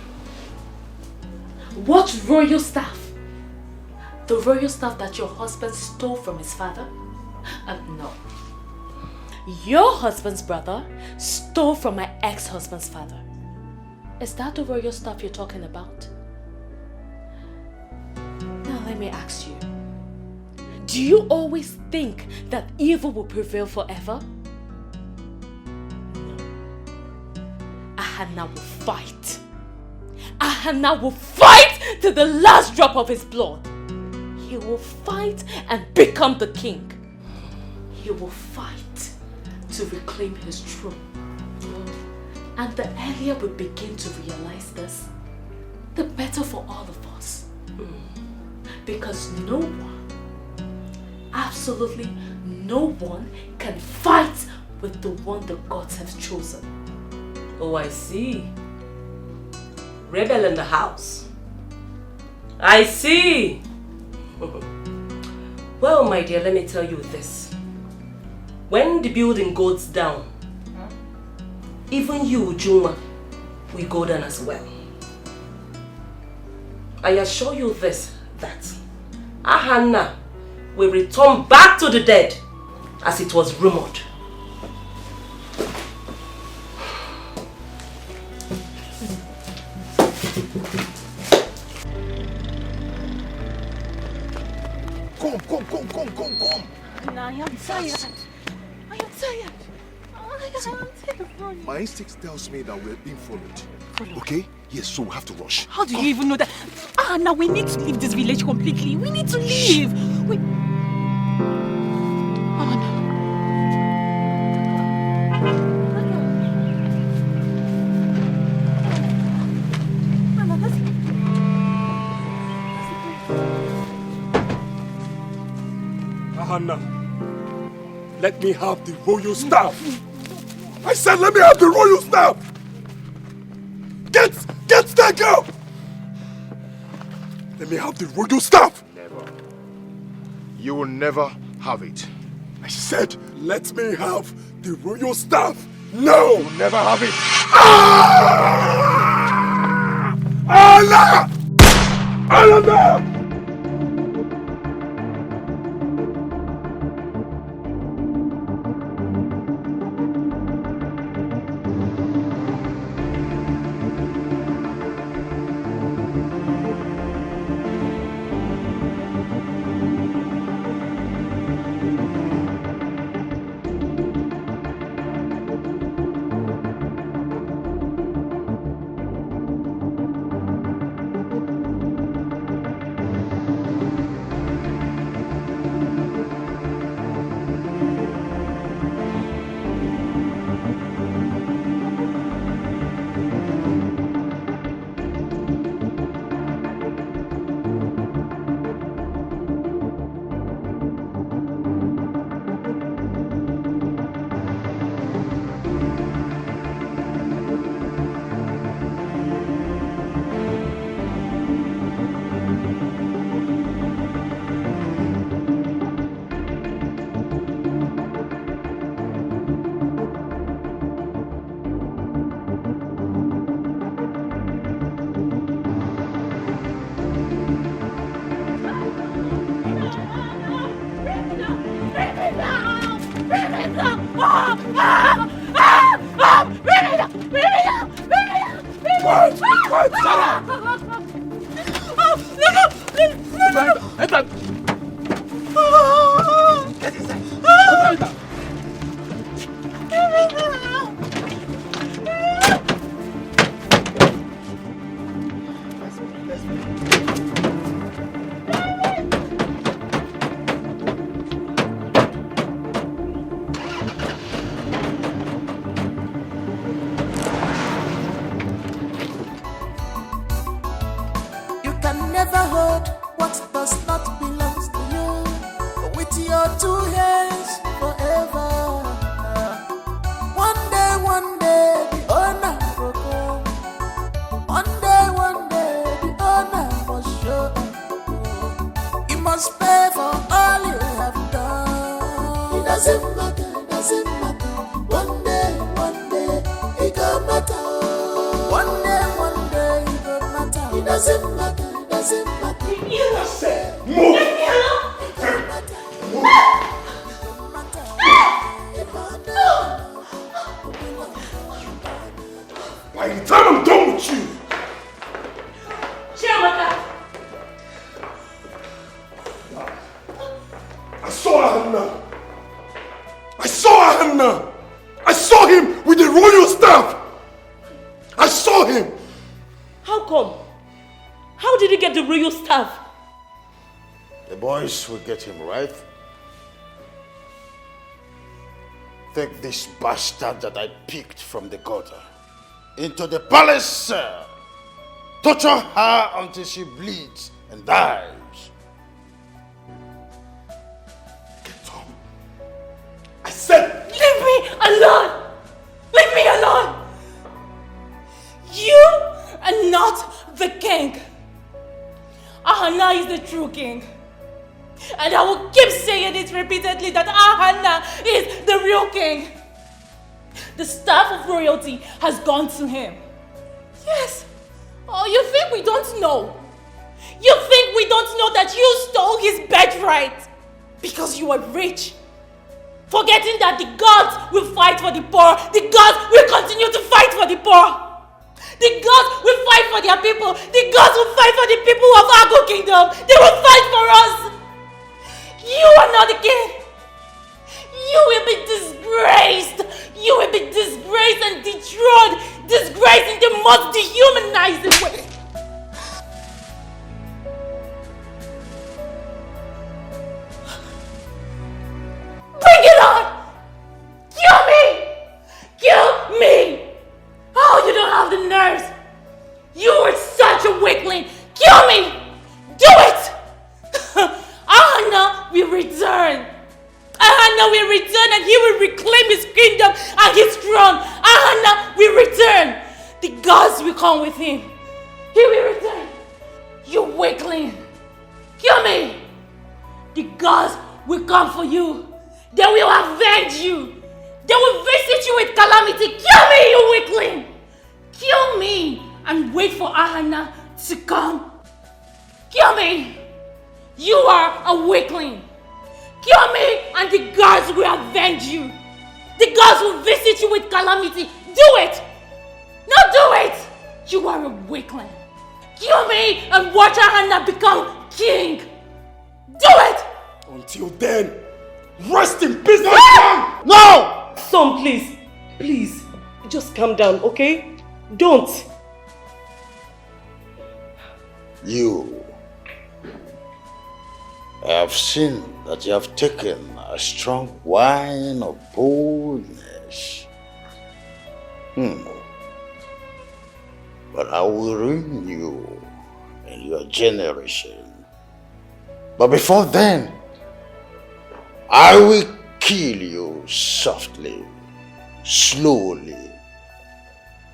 [SPEAKER 2] What royal staff? The royal staff that your husband stole from his father? No. Your husband's brother stole from my ex-husband's father. Is that the royal staff you're talking about? Now let me ask you. Do you always think that evil will prevail forever? No. Ahana will fight. Ahana will fight to the last drop of his blood. He will fight and become the king. He will fight to reclaim his throne. And the earlier we begin to realize this, the better for all of us. Because no one, absolutely no one, can fight with the one the gods have chosen.
[SPEAKER 7] Oh, I see. Rebel in the house. I see. Well, my dear, let me tell you this. When the building goes down, even you, Juma, will go down as well. I assure you this, that Ahana will return back to the dead as it was rumored.
[SPEAKER 10] Come.
[SPEAKER 11] No, I am tired. I am tired. I'm tired of running.
[SPEAKER 10] My instinct tells me that we're being followed. Okay? Yes, so we have to rush.
[SPEAKER 11] How do you even know that? Now we need to leave this village completely. We need to leave.
[SPEAKER 6] Ahana, let me have the royal staff. I said let me have the royal staff. Get that girl. Let me have the royal staff.
[SPEAKER 10] Never. You will never have it.
[SPEAKER 6] I said let me have the royal staff. No.
[SPEAKER 10] You will never have it.
[SPEAKER 6] Ahana! Ahana!
[SPEAKER 15] You can never hold what does not belong to you with your two hands forever. One day, the owner will come. One day, the owner must show up. You must pay for all you have done. It doesn't matter. One day, it can matter. One day, it can matter. It doesn't matter.
[SPEAKER 8] Innocent! Move!
[SPEAKER 15] Let me alone!
[SPEAKER 8] By the time I'm done with you,
[SPEAKER 2] Chiamaka!
[SPEAKER 8] I saw Ahana. I saw him with the royal staff. I saw him.
[SPEAKER 7] How come? How did he get the royal staff?
[SPEAKER 13] The boys will get him, right? Take this bastard that I picked from the gutter into the palace cell. Torture her until she bleeds and dies.
[SPEAKER 8] I said,
[SPEAKER 11] leave me alone! Leave me alone! You are not the king. Ahana is the true king. And I will keep saying it repeatedly that Ahana is the real king. The staff of royalty has gone to him. Yes. Oh, you think we don't know? You think we don't know that you stole his birthright because you are rich? Forgetting that the gods will fight for the poor. The gods will continue to fight for the poor. The gods will fight for their people. The gods will fight for the people of Ago Kingdom. They will fight for us. You are not the king. You will be disgraced. You will be disgraced and dethroned. Disgraced in the most dehumanizing way. Bring it on! Kill me! Kill me! Oh, you don't have the nerves! You are such a weakling! Kill me! Do it! Ahana will return! Ahana will return and he will reclaim his kingdom and his throne! Ahana will return! The gods will come with him! He will return! You weakling! Kill me! The gods will come for you! They will avenge you! They will visit you with calamity! Kill me, you weakling! Kill me and wait for Ahana to come! Kill me! You are a weakling! Kill me and the gods will avenge you! The gods will visit you with calamity! Do it! No, do it! You are a weakling! Kill me and watch Ahana become king! Do it!
[SPEAKER 8] Until then, rest in peace,
[SPEAKER 7] No! Son, please. Please. Just calm down, okay? Don't.
[SPEAKER 13] You. I have seen that you have taken a strong wine of boldness. But I will ruin you and your generation. But before then, I will kill you softly, slowly,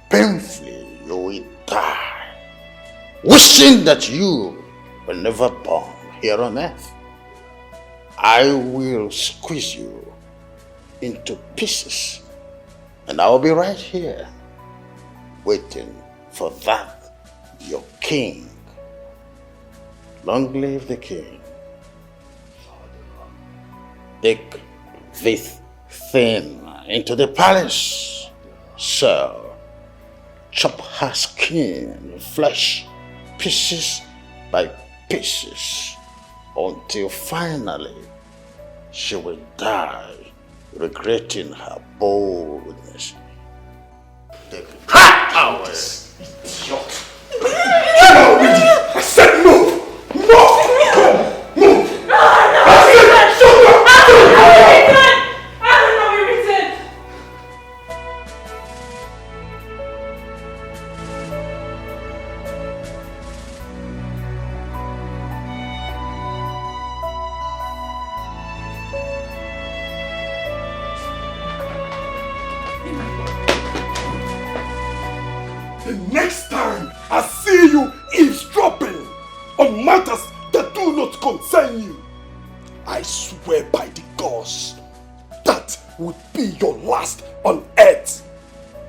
[SPEAKER 13] painfully. You will die, wishing that you were never born here on earth. I will squeeze you into pieces, and I will be right here, waiting for that, your king. Long live the king. Take this thing into the palace, sir. chop her skin, flesh, pieces by pieces, until finally she will die, regretting her boldness.
[SPEAKER 8] Cowards! Idiot! Get out with you! I said move! Move! Move! I said shut up! The next time I see you eavesdropping on matters that do not concern you, I swear by the gods, that would be your last on earth.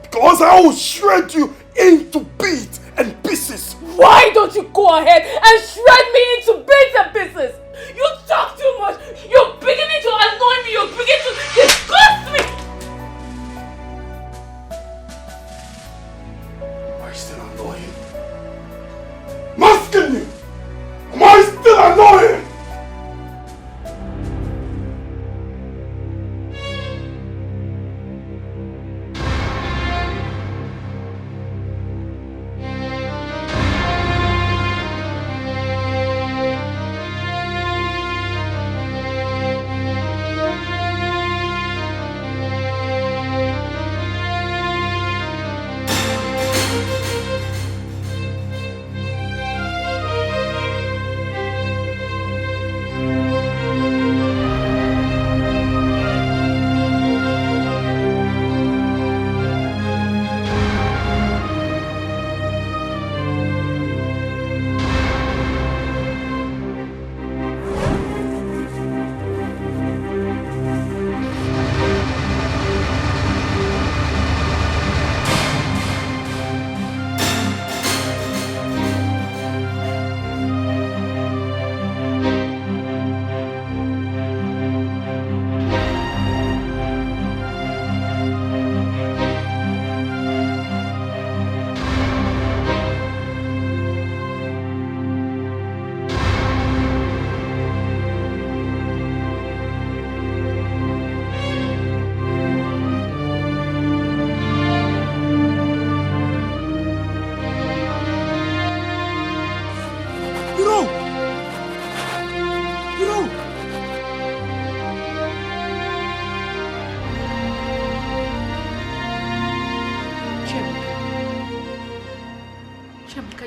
[SPEAKER 8] Because I will shred you into bits and pieces.
[SPEAKER 2] Why don't you go ahead and shred me into bits and pieces? You talk too much. You're beginning to annoy me. You're beginning to disgust me.
[SPEAKER 8] Am I still annoying? I'm asking you. Am I still annoying?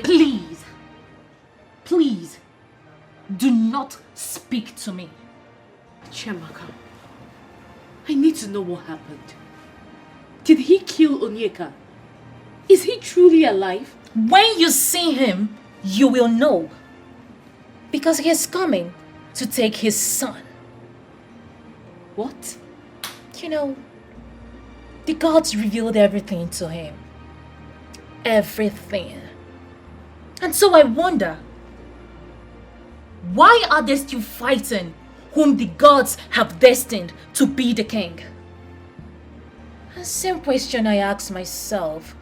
[SPEAKER 11] Please, please, do not speak to me.
[SPEAKER 2] Chiamaka, I need to know what happened. Did he kill Onyeka? Is he truly alive?
[SPEAKER 11] When you see him, you will know. Because he is coming to take his son.
[SPEAKER 2] What?
[SPEAKER 11] You know, the gods revealed everything to him. Everything. And so I wonder, why are they still fighting whom the gods have destined to be the king? The same question I ask myself.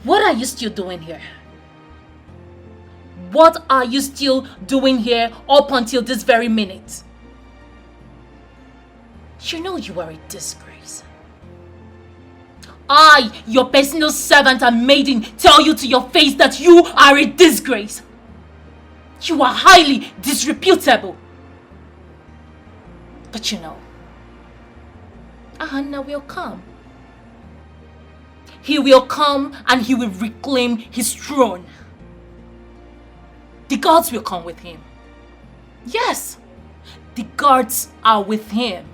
[SPEAKER 11] What are you still doing here? What are you still doing here up until this very minute? You know you are a disgrace. I, your personal servant and maiden, tell you to your face that you are a disgrace. You are highly disreputable. But you know, Ahana will come. He will come and he will reclaim his throne. The gods will come with him. Yes, the gods are with him.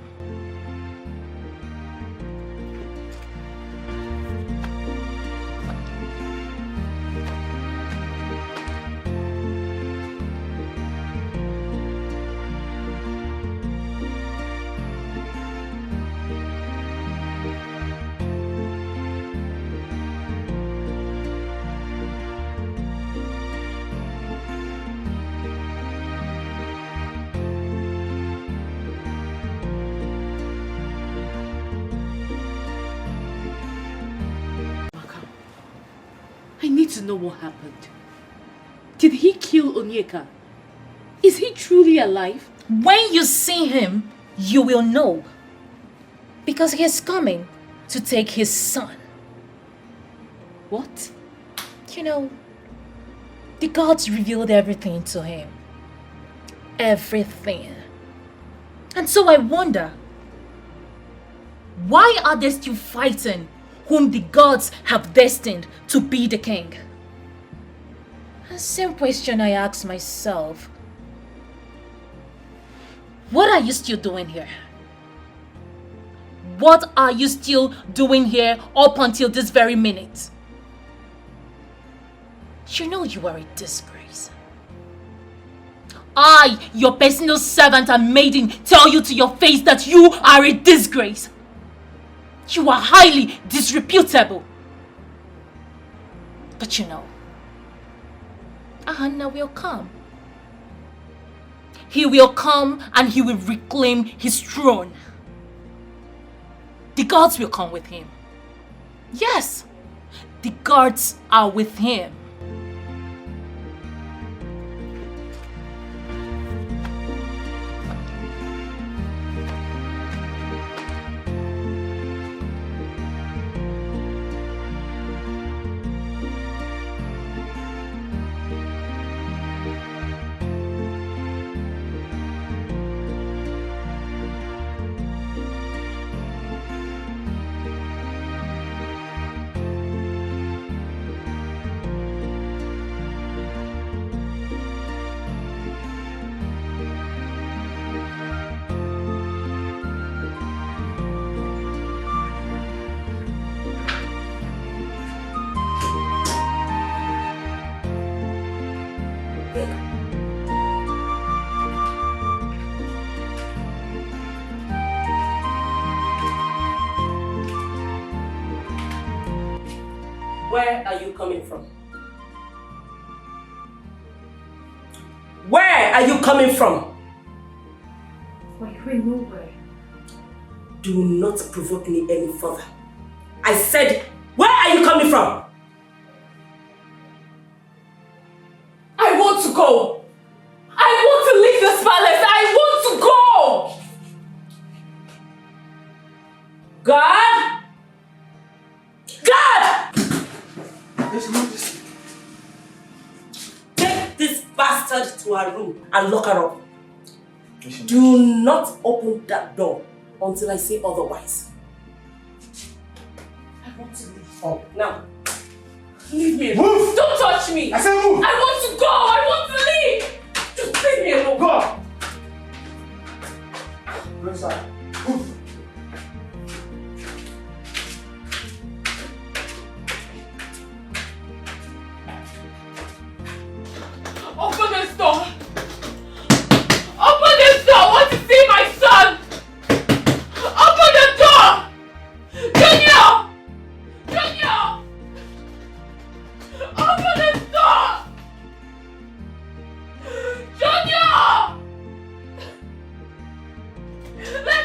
[SPEAKER 2] I need to know what happened. Did he kill Onyeka? Is he truly alive?
[SPEAKER 11] When you see him, you will know. Because he is coming to take his son.
[SPEAKER 2] What?
[SPEAKER 11] You know, the gods revealed everything to him. Everything. And so I wonder, why are they still fighting whom the gods have destined to be the king? The same question I ask myself. What are you still doing here? What are you still doing here up until this very minute? You know you are a disgrace. I, your personal servant and maiden, tell you to your face that you are a disgrace. You are highly disreputable. But you know, Ahana will come. He will come and he will reclaim his throne. The gods will come with him. Yes, the gods are with him.
[SPEAKER 7] Where are you coming from? Where are you coming from?
[SPEAKER 2] We're going nowhere.
[SPEAKER 7] Do not provoke me any further. I said, where are you coming from?
[SPEAKER 2] I want to go. I want to leave this palace. I want to go. God? God!
[SPEAKER 7] Take this bastard to her room and lock her up. Do not open that door until I say otherwise.
[SPEAKER 2] I want to leave.
[SPEAKER 8] Oh.
[SPEAKER 7] Now, leave me
[SPEAKER 8] alone. Move!
[SPEAKER 2] Don't touch me!
[SPEAKER 8] I said move!
[SPEAKER 2] I want to go! I want to leave! Just leave me alone!
[SPEAKER 8] Go! Go inside. Move!
[SPEAKER 2] Open this door! Open this door! I want to see my son! Open the door! Daniel! Daniel! Open this door! Daniel! Let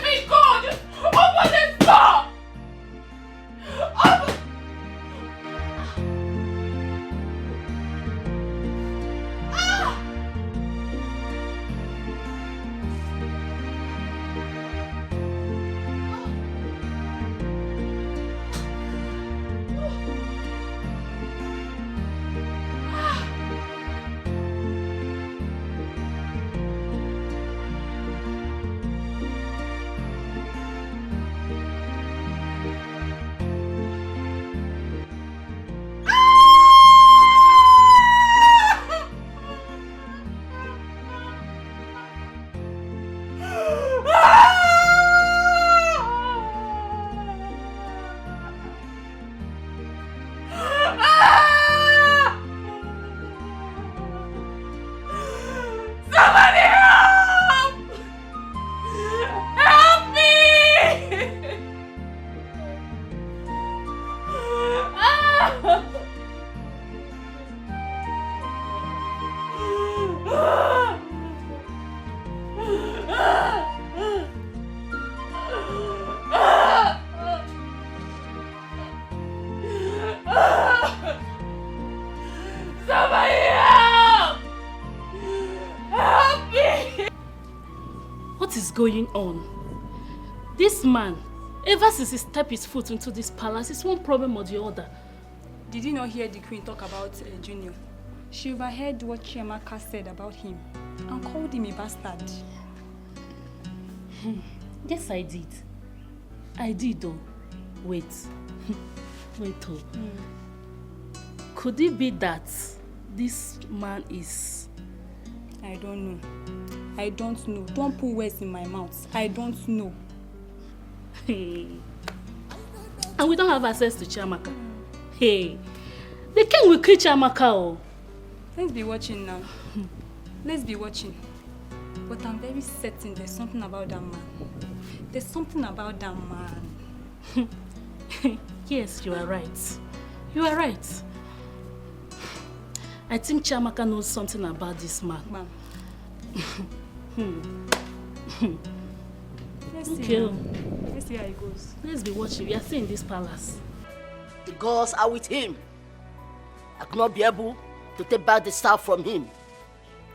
[SPEAKER 18] going on? This man, ever since he stepped his foot into this palace, it's one problem or the other.
[SPEAKER 19] Did you not hear the queen talk about Junior? She overheard what Chiamaka said about him and called him a bastard.
[SPEAKER 18] Yes, I did. I did though. Wait. Wait though. Could it be that this man is...
[SPEAKER 19] I don't know. I don't know. Don't put words in my mouth. I don't know.
[SPEAKER 18] Hey. And we don't have access to Chiamaka. Hey. The king will kill Chiamaka. Oh.
[SPEAKER 19] Let's be watching now. Let's be watching. But I'm very certain there's something about that man. There's something about that man.
[SPEAKER 18] Yes, you are right. You are right. I think Chiamaka knows something about this man.
[SPEAKER 19] Ma'am.
[SPEAKER 18] Let's
[SPEAKER 19] see.
[SPEAKER 18] Okay.
[SPEAKER 19] Let's see how it goes.
[SPEAKER 18] Let's be watching. We are still in this palace.
[SPEAKER 12] The gods are with him. I cannot be able to take back the staff from him.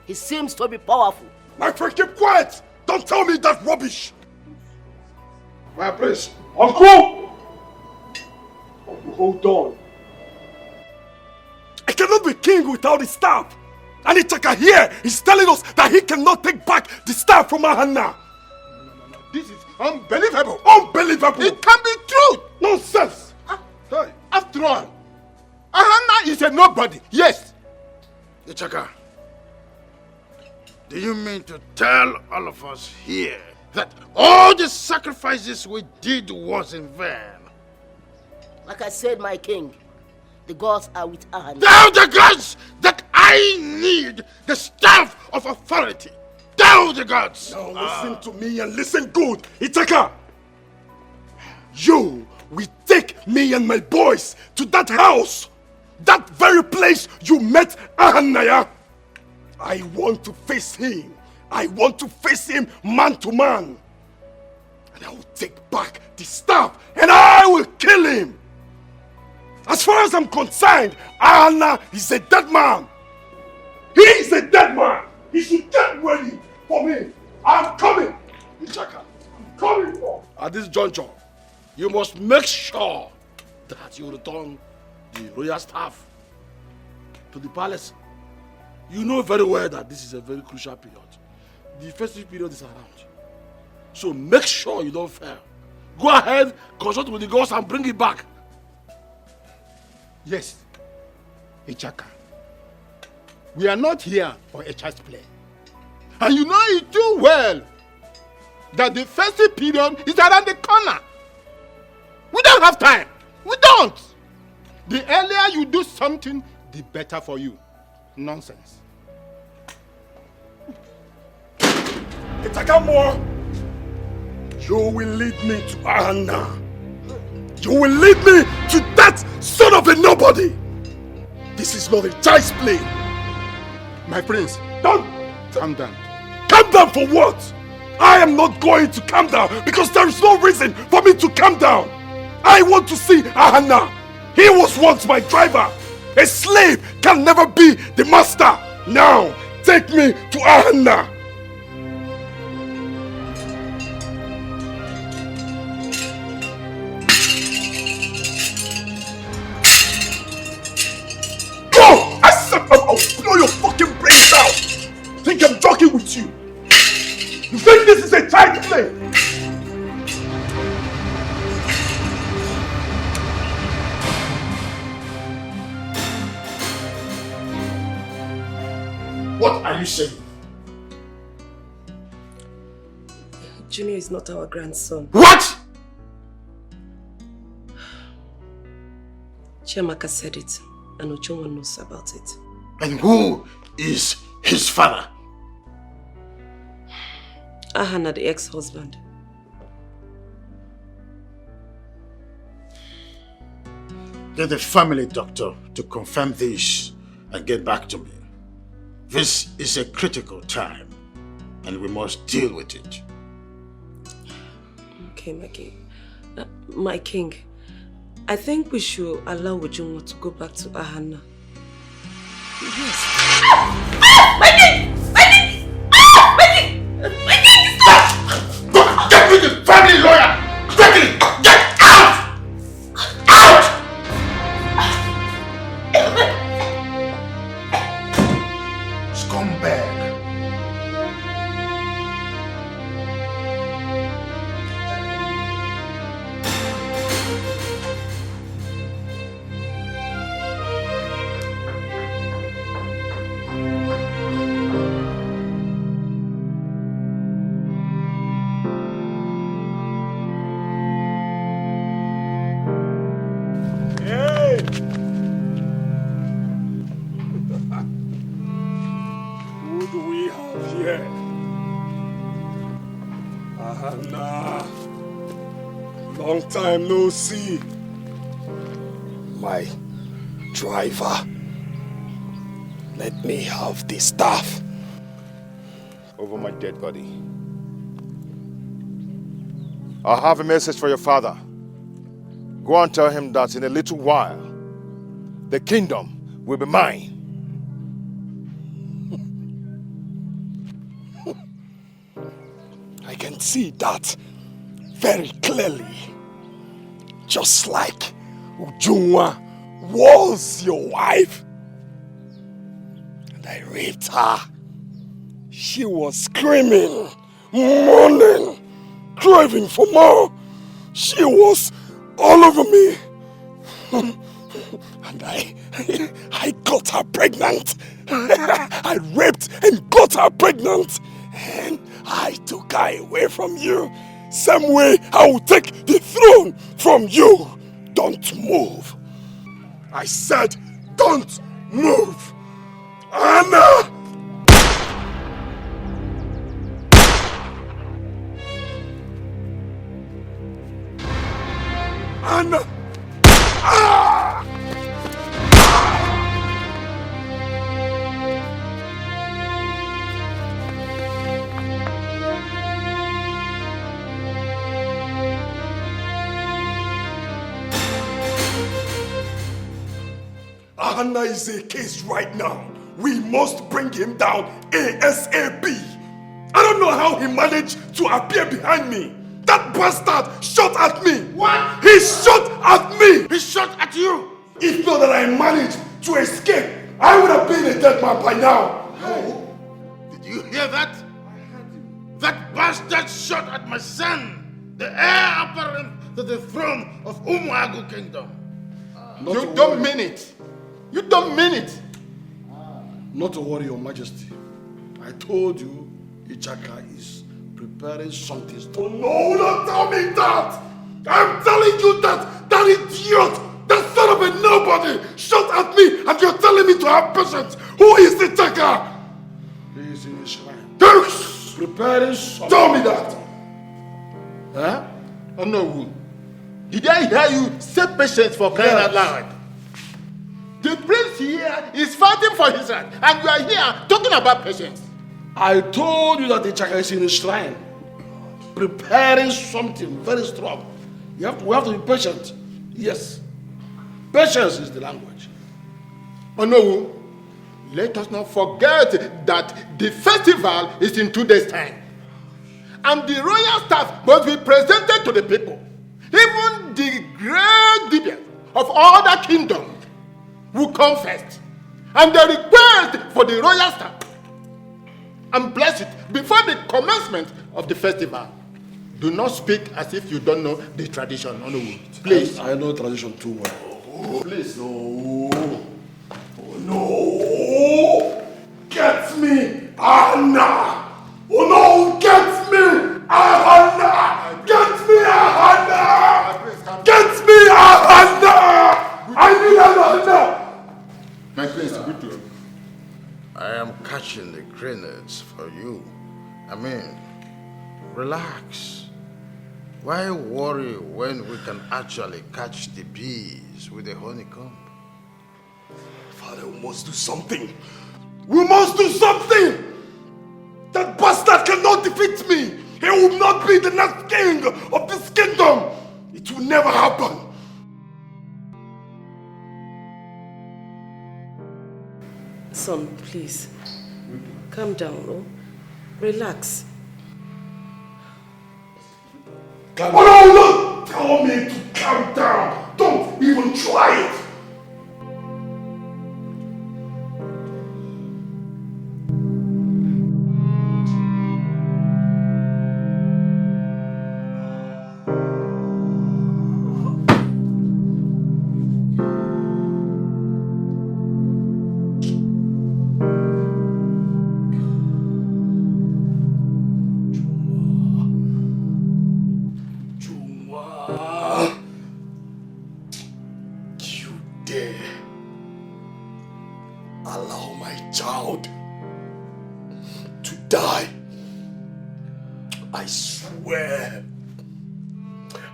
[SPEAKER 12] He seems to be powerful.
[SPEAKER 8] My friend, keep quiet! Don't tell me that rubbish! My prince, uncle! Hold on. I cannot be king without the staff. And Ichaka here is telling us that he cannot take back the staff from Ahana.
[SPEAKER 17] This is unbelievable.
[SPEAKER 8] Unbelievable.
[SPEAKER 17] It can't be true.
[SPEAKER 8] Nonsense.
[SPEAKER 17] Hey. After all, Ahana is a nobody. Yes.
[SPEAKER 13] Ichaka, do you mean to tell all of us here that all the sacrifices we did was in vain?
[SPEAKER 12] Like I said, my king, the gods are with Ahana.
[SPEAKER 13] Tell the gods that I need the staff of authority. Tell the gods.
[SPEAKER 8] Now listen to me and listen good. Ichaka, you will take me and my boys to that house. That very place you met Ahana. I want to face him. I want to face him man to man. And I will take back the staff and I will kill him. As far as I'm concerned, Ahana is a dead man. He is a dead man. He should get ready for me. I'm coming. Ichaka, I'm coming for. At this juncture, you must make sure that you return the royal staff to the palace. You know very well that this is a very crucial period. The festive period is around. So make sure you don't fail. Go ahead, consult with the gods and bring it back.
[SPEAKER 4] Yes, Ichaka. We are not here for a child's play.
[SPEAKER 17] And you know it too well that the festive period is around the corner. We don't have time. We don't. The earlier you do something, the better for you. Nonsense.
[SPEAKER 8] Itakamo, you will lead me to Ahana. You will lead me to that son of a nobody. This is not a child's play.
[SPEAKER 17] My prince,
[SPEAKER 8] don't
[SPEAKER 17] calm down.
[SPEAKER 8] Calm down for what? I am not going to calm down because there is no reason for me to calm down. I want to see Ahana. He was once my driver. A slave can never be the master. Now, take me to Ahana. Go! I said I'll blow your fucking brains out. Think I'm joking with you? You think this is a child's play? What are you saying?
[SPEAKER 7] Junior is not our grandson.
[SPEAKER 8] What?
[SPEAKER 7] Chiamaka said it, and Ochonwa knows about it.
[SPEAKER 13] And who is his father?
[SPEAKER 7] Ahana, the ex-husband.
[SPEAKER 13] Get the family doctor to confirm this and get back to me. This is a critical time, and we must deal with it.
[SPEAKER 7] Okay, my king. My king, I think we should allow Ujunwa to go back to Ahana. Yes.
[SPEAKER 15] My king! My king! My king! My king! Stop!
[SPEAKER 8] time no see. My driver, let me have the staff.
[SPEAKER 10] Over my dead body. I have a message for your father. Go and tell him that in a little while, the kingdom will be mine.
[SPEAKER 8] I can see that very clearly. Just like Ujunwa was your wife. And I raped her. She was screaming, moaning, craving for more. She was all over me. And I got her pregnant. I raped and got her pregnant. And I took her away from you. Same way I will take the throne from you. Don't move. I said, don't move. Ahana! Ahana! Ah! Ahana is a case right now. We must bring him down ASAP. I don't know how he managed to appear behind me. That bastard shot at me.
[SPEAKER 13] What?
[SPEAKER 8] He shot at me.
[SPEAKER 13] He shot at you.
[SPEAKER 8] If not that I managed to escape, I would have been a dead man by now.
[SPEAKER 13] No. Did you hear that? That bastard shot at my son, the heir apparent to the throne of Umuagu Kingdom.
[SPEAKER 8] You don't mean it. You don't mean it. Not to worry, Your Majesty. I told you Ichaka is preparing something. No, don't tell me that! I'm telling you that idiot, that son of a nobody, shot at me and you're telling me to have patience. Who is Ichaka? He is in his shrine. Preparing something. Tell me that!
[SPEAKER 13] Huh? Oh no. Did I hear you say patience for crying out loud? The prince here is fighting for his right, and you are here talking about patience.
[SPEAKER 8] I told you that the Ichaka is in his shrine, preparing something very strong. We have to be patient. Yes. Patience is the language.
[SPEAKER 13] Oh no. Let us not forget that the festival is in 2 days' time. And the royal staff must be presented to the people. Even the great Dibians of other kingdoms will come first. And they request for the royal staff and bless it before the commencement of the festival. Do not speak as if you don't know the tradition. Please.
[SPEAKER 8] I know tradition too well.
[SPEAKER 13] Oh, please.
[SPEAKER 8] No. Oh, no. Get me, Ahana. Oh, no. Get me, Ahana. Get me, Ahana. Get me, Ahana. I need Ahana.
[SPEAKER 13] My prince, good to I am catching the grenades for you. I mean, relax. Why worry when we can actually catch the bees with the honeycomb?
[SPEAKER 8] Father, we must do something. We must do something. That bastard cannot defeat me. He will not be the next king of this kingdom. It will never happen.
[SPEAKER 7] Son, please. Calm down, oh? Relax.
[SPEAKER 8] Oh no, don't tell me to calm down. Don't even try it.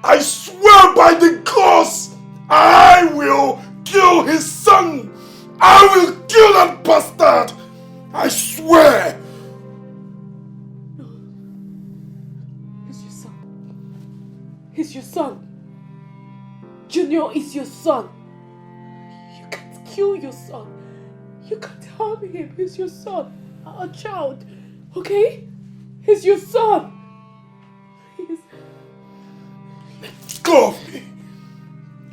[SPEAKER 8] I swear by the gods, I will kill his son. I will kill that bastard. I swear.
[SPEAKER 2] He's your son. He's your son. Junior is your son. You can't kill your son. You can't harm him. He's your son. Our child. Okay? He's your son. Please.
[SPEAKER 8] Let go of me.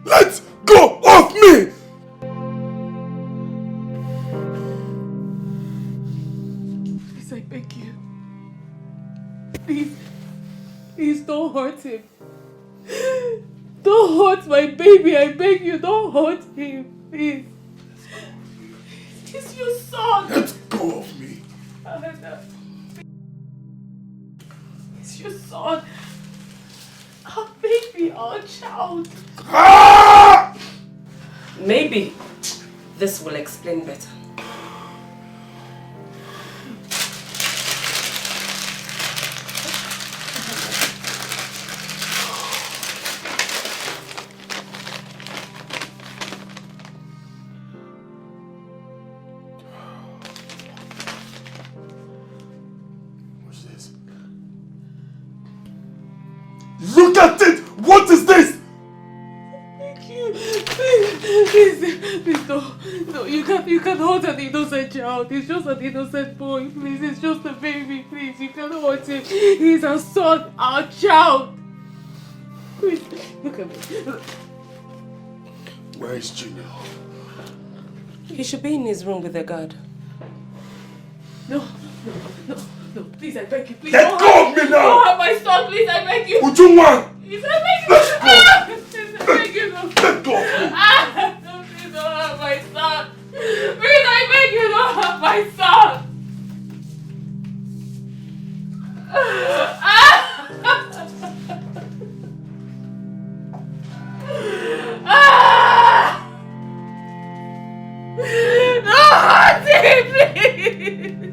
[SPEAKER 8] Let go of me.
[SPEAKER 2] Please, I beg you. Please. Please don't hurt him. Don't hurt my baby. I beg you. Don't hurt him. Please. He's your son.
[SPEAKER 8] Let go of me.
[SPEAKER 2] Ahana. He's your son. Our baby, our child.
[SPEAKER 7] Maybe this will explain better.
[SPEAKER 8] Look at it! What is this?
[SPEAKER 2] Thank you. Please, no, you can't hurt an innocent child. He's just an innocent boy. Please, it's just a baby. Please, you can't hurt him. He's our son, our child. Please, look at me.
[SPEAKER 8] Where is Junior?
[SPEAKER 7] He should be in his room with the guard.
[SPEAKER 2] No, please, I beg you, please.
[SPEAKER 8] Let go of me now!
[SPEAKER 2] Don't have my son, please, I beg you.
[SPEAKER 8] Ujunwa!
[SPEAKER 2] Please, I beg you.
[SPEAKER 8] Let's go!
[SPEAKER 2] Please, I beg you, no.
[SPEAKER 8] Let go of me!
[SPEAKER 2] Please don't have my son. Please, I beg you, don't have my son. Don't hurt him, please.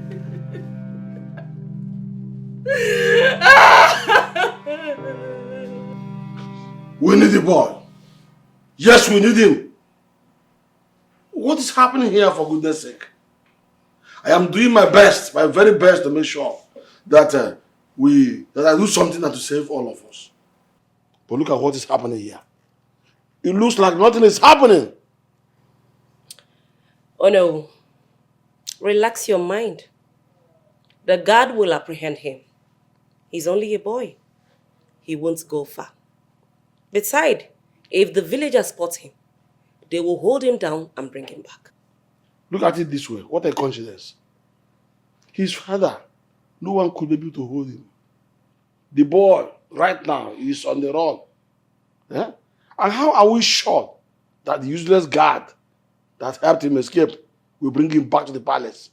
[SPEAKER 8] We need the boy. Yes, we need him. What is happening here, for goodness sake? I am doing my best, my very best, to make sure that I do something that to save all of us. But look at what is happening here. It looks like nothing is happening.
[SPEAKER 7] Oh no. Relax your mind. The guard will apprehend him. He's only a boy. He won't go far. Besides, if the villagers spot him, they will hold him down and bring him back.
[SPEAKER 8] Look at it this way. What a coincidence. His father, no one could be able to hold him. The boy, right now, is on the run. Yeah? And how are we sure that the useless guard that helped him escape will bring him back to the palace?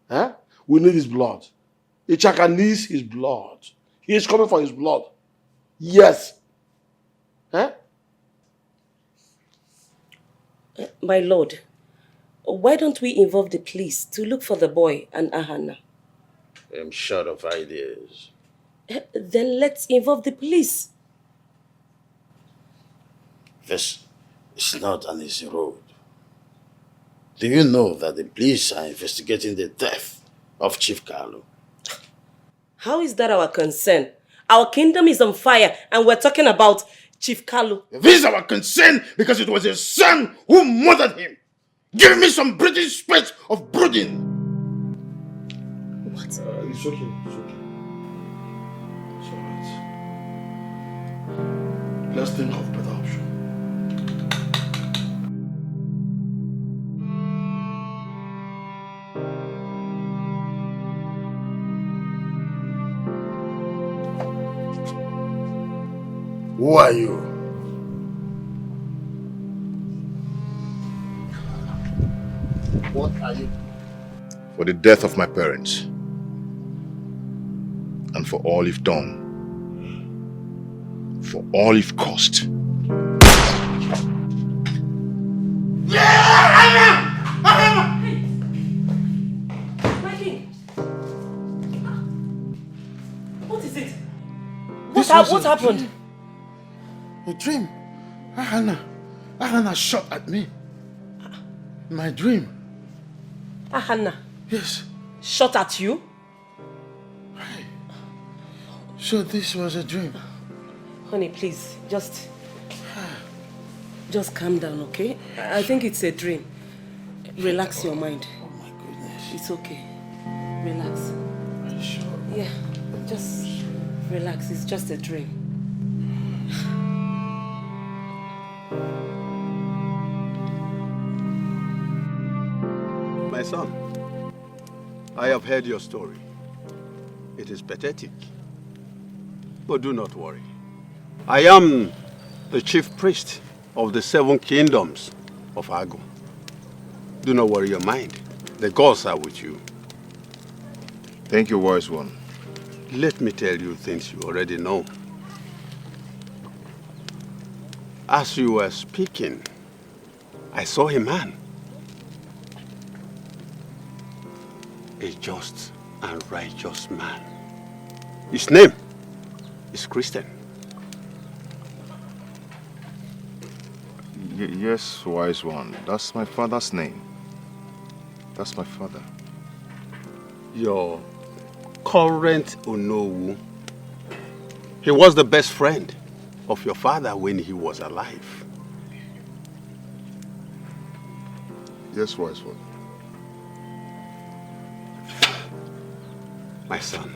[SPEAKER 8] Yeah? We need his blood. Ichaka needs his blood. He is coming for his blood. Yes. Eh?
[SPEAKER 7] My lord, why don't we involve the police to look for the boy and Ahana?
[SPEAKER 13] I'm short of ideas.
[SPEAKER 7] Then let's involve the police.
[SPEAKER 13] This is not an easy road. Do you know that the police are investigating the death of Chief Kalu?
[SPEAKER 7] How is that our concern? Our kingdom is on fire and we're talking about Chief Kalu.
[SPEAKER 13] This is our concern because it was his son who murdered him. Give me some breathing space of brooding.
[SPEAKER 7] What?
[SPEAKER 8] It's okay. It's okay. It's alright. Let's think of better option.
[SPEAKER 13] Who are you? What are you?
[SPEAKER 10] For the death of my parents and for all you've done, for all you've cost.
[SPEAKER 7] What is it? What happened?
[SPEAKER 8] A dream. Ahana shot at me. My dream.
[SPEAKER 7] Ahana?
[SPEAKER 8] Yes.
[SPEAKER 7] Shot at you?
[SPEAKER 8] So this was a dream.
[SPEAKER 7] Honey, please, just calm down, okay? I think it's a dream. Relax your mind.
[SPEAKER 8] Oh my goodness.
[SPEAKER 7] It's okay. Relax.
[SPEAKER 8] Are you sure?
[SPEAKER 7] Yeah, just relax. It's just a dream.
[SPEAKER 16] My son, I have heard your story. It is pathetic. But do not worry. I am the chief priest of the 7 kingdoms of Agu. Do not worry your mind. The gods are with you.
[SPEAKER 10] Thank you, wise one.
[SPEAKER 16] Let me tell you things you already know. As you were speaking, I saw a man. A just and righteous man. His name is Christian.
[SPEAKER 10] Yes, wise one. That's my father's name. That's my father.
[SPEAKER 16] Your current Onowu, he was the best friend of your father when he was alive.
[SPEAKER 10] Yes, wise one.
[SPEAKER 16] My son,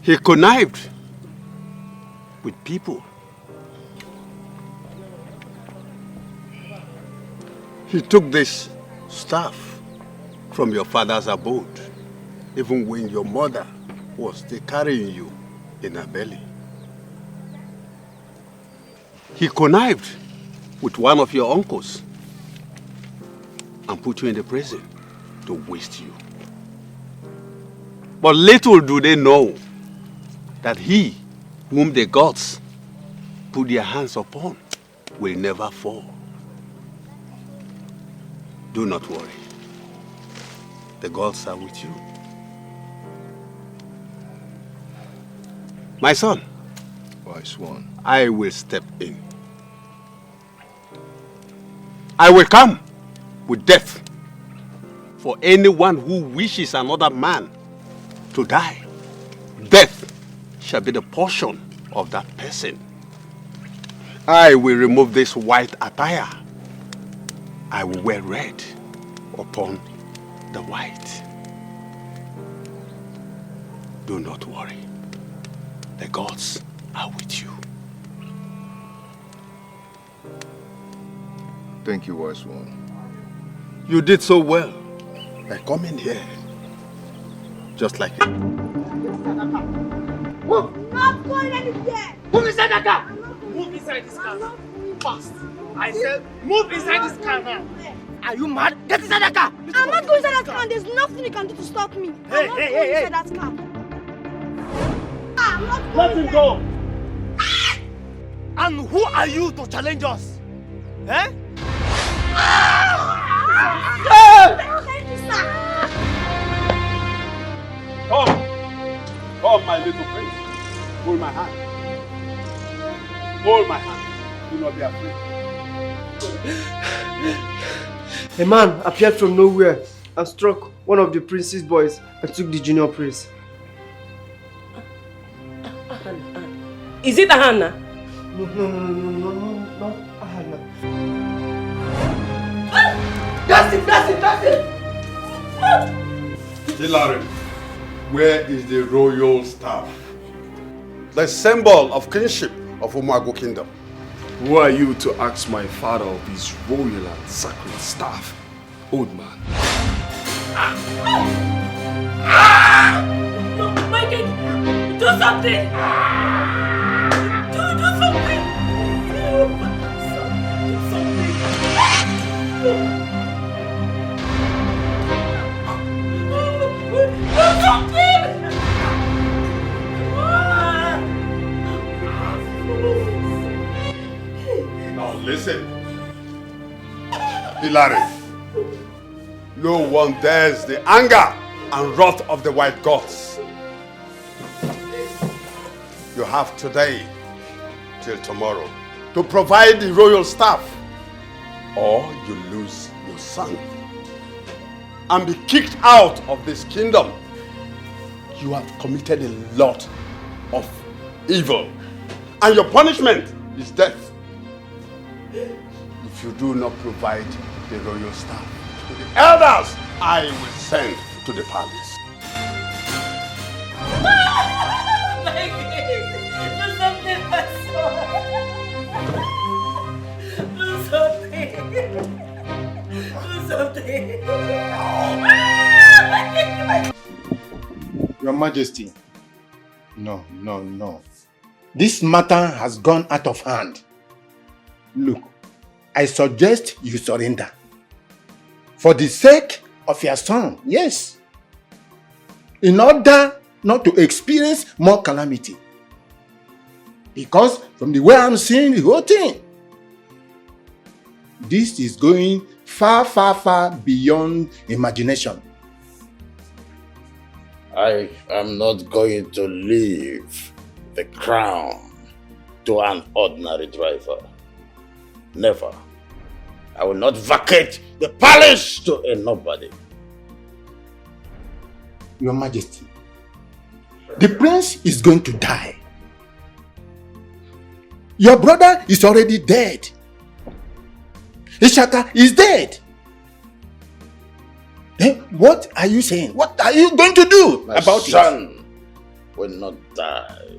[SPEAKER 16] he connived with people. He took this staff from your father's abode, even when your mother was still carrying you in her belly. He connived with one of your uncles and put you in the prison to waste you. But little do they know that he whom the gods put their hands upon will never fall. Do not worry. The gods are with you. My son,
[SPEAKER 10] wise one,
[SPEAKER 16] I will step in. I will come with death for anyone who wishes another man to die. Death shall be the portion of that person. I will remove this white attire. I will wear red upon the white. Do not worry. The gods are with you.
[SPEAKER 10] Thank you, wise one.
[SPEAKER 16] You did so well by coming here. Just like it.
[SPEAKER 15] Move! Not going anywhere!
[SPEAKER 20] Move inside that car! Move inside this car. Fast. I said, move inside this car now. Are you mad? Get inside that car!
[SPEAKER 15] I'm not going inside that car and there's nothing you can do to stop me. I'm not going inside that car. I'm not
[SPEAKER 20] Let
[SPEAKER 15] going
[SPEAKER 20] him go! And who are you to challenge us? Eh?
[SPEAKER 16] Come, my little prince. Hold my hand. Hold my hand. Do not be afraid.
[SPEAKER 21] A man appeared from nowhere and struck one of the prince's boys and took the junior prince.
[SPEAKER 7] Is it Ahana?
[SPEAKER 21] No, not Ahana.
[SPEAKER 20] That's it!
[SPEAKER 3] Hilary, where is the royal staff? The symbol of kinship of Umago Kingdom.
[SPEAKER 6] Who are you to ask my father of his royal and sacred staff, old man?
[SPEAKER 11] No, Mikey! Do something! Do something! Do something!
[SPEAKER 3] Now listen, Hilary. No one dares the anger and wrath of the white gods. You have today
[SPEAKER 8] till tomorrow to provide the royal staff, or you lose your son and be kicked out of this kingdom. You have committed a lot of evil, and your punishment is death if you do not provide the royal staff to the elders I will send to the palace.
[SPEAKER 7] Do something, my son. Do something. Do something.
[SPEAKER 17] Your Majesty, no. This matter has gone out of hand. Look, I suggest you surrender. For the sake of your son, yes. In order not to experience more calamity. Because from the way I'm seeing the whole thing, this is going far beyond imagination.
[SPEAKER 13] I am not going to leave the crown to an ordinary driver. Never. I will not vacate the palace to a nobody.
[SPEAKER 17] Your Majesty, the prince is going to die. Your brother is already dead. Ishaka is dead. Then what are you saying? What are you going to do about it?
[SPEAKER 13] My son will not die.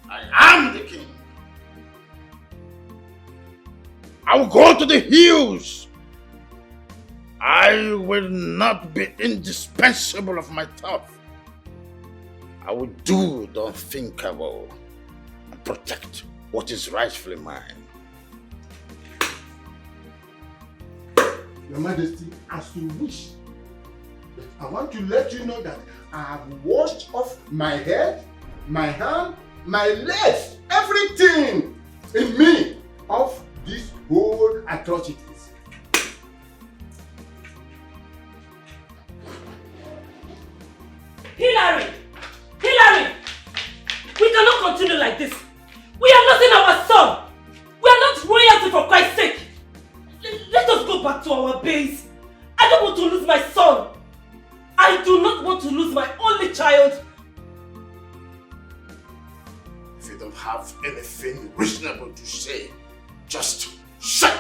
[SPEAKER 13] I am the king. I will go to the hills. I will not be indispensable of my top. I will do the unthinkable and protect what is rightfully mine.
[SPEAKER 17] Your Majesty, as you wish. I want to let you know that I have washed off my head, my hand, my legs, everything in me of these whole atrocities.
[SPEAKER 7] Hillary! We cannot continue like this. We are losing our son. We are not royalty, for Christ's sake. Let us go back to our base. I don't want to lose my son. I do not want to lose my only child.
[SPEAKER 13] If you don't have anything reasonable to say, just shut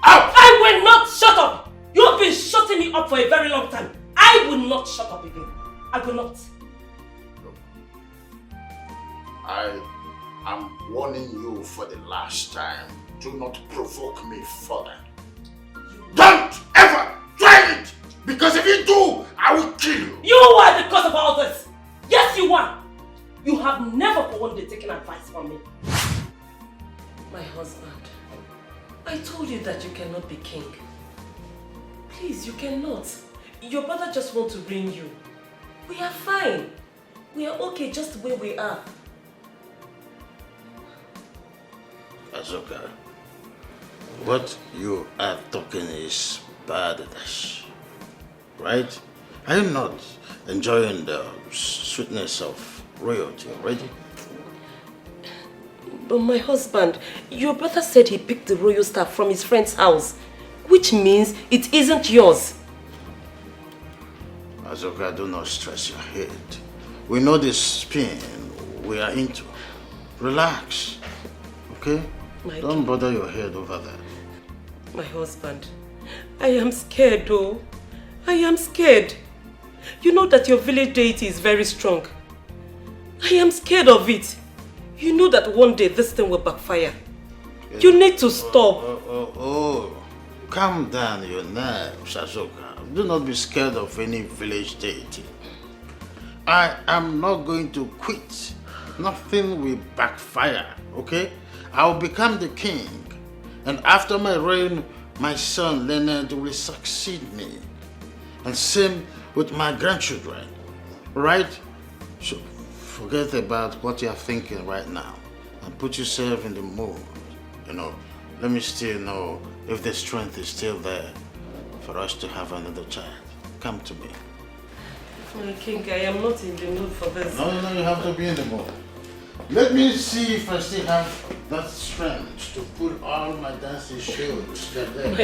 [SPEAKER 13] up!
[SPEAKER 7] I will not shut up! You have been shutting me up for a very long time. I will not shut up again. I will not.
[SPEAKER 13] Look, I am warning you for the last time. Do not provoke me further. Don't ever try it! Because if you do, I will kill you!
[SPEAKER 7] You are the cause of all this! Yes, you are! You have never for one day taken advice from me. My husband, I told you that you cannot be king. Please, you cannot. Your brother just wants to bring you. We are fine. We are okay just the way we are.
[SPEAKER 13] Azoka, what you are talking is bad, right? Are you not enjoying the sweetness of royalty already?
[SPEAKER 7] But my husband, your brother said he picked the royal staff from his friend's house, which means it isn't yours.
[SPEAKER 13] Azoka, do not stress your head. We know the spin we are into. Relax, okay? Don't bother your head over that.
[SPEAKER 7] My husband, I am scared though. I am scared. You know that your village deity is very strong. I am scared of it. You know that one day this thing will backfire. You need to stop.
[SPEAKER 13] Calm down your nerves, Azoka. Do not be scared of any village deity. I am not going to quit. Nothing will backfire, okay? I will become the king. And after my reign, my son Leonard will succeed me. And same with my grandchildren, right? So forget about what you are thinking right now and put yourself in the mood. You know, let me still know if the strength is still there for us to have another child. Come to me.
[SPEAKER 7] My king, I am not in the mood for this.
[SPEAKER 13] No, you have to be in the mood. Let me see if I still have that strength to put all my dancing shoes together.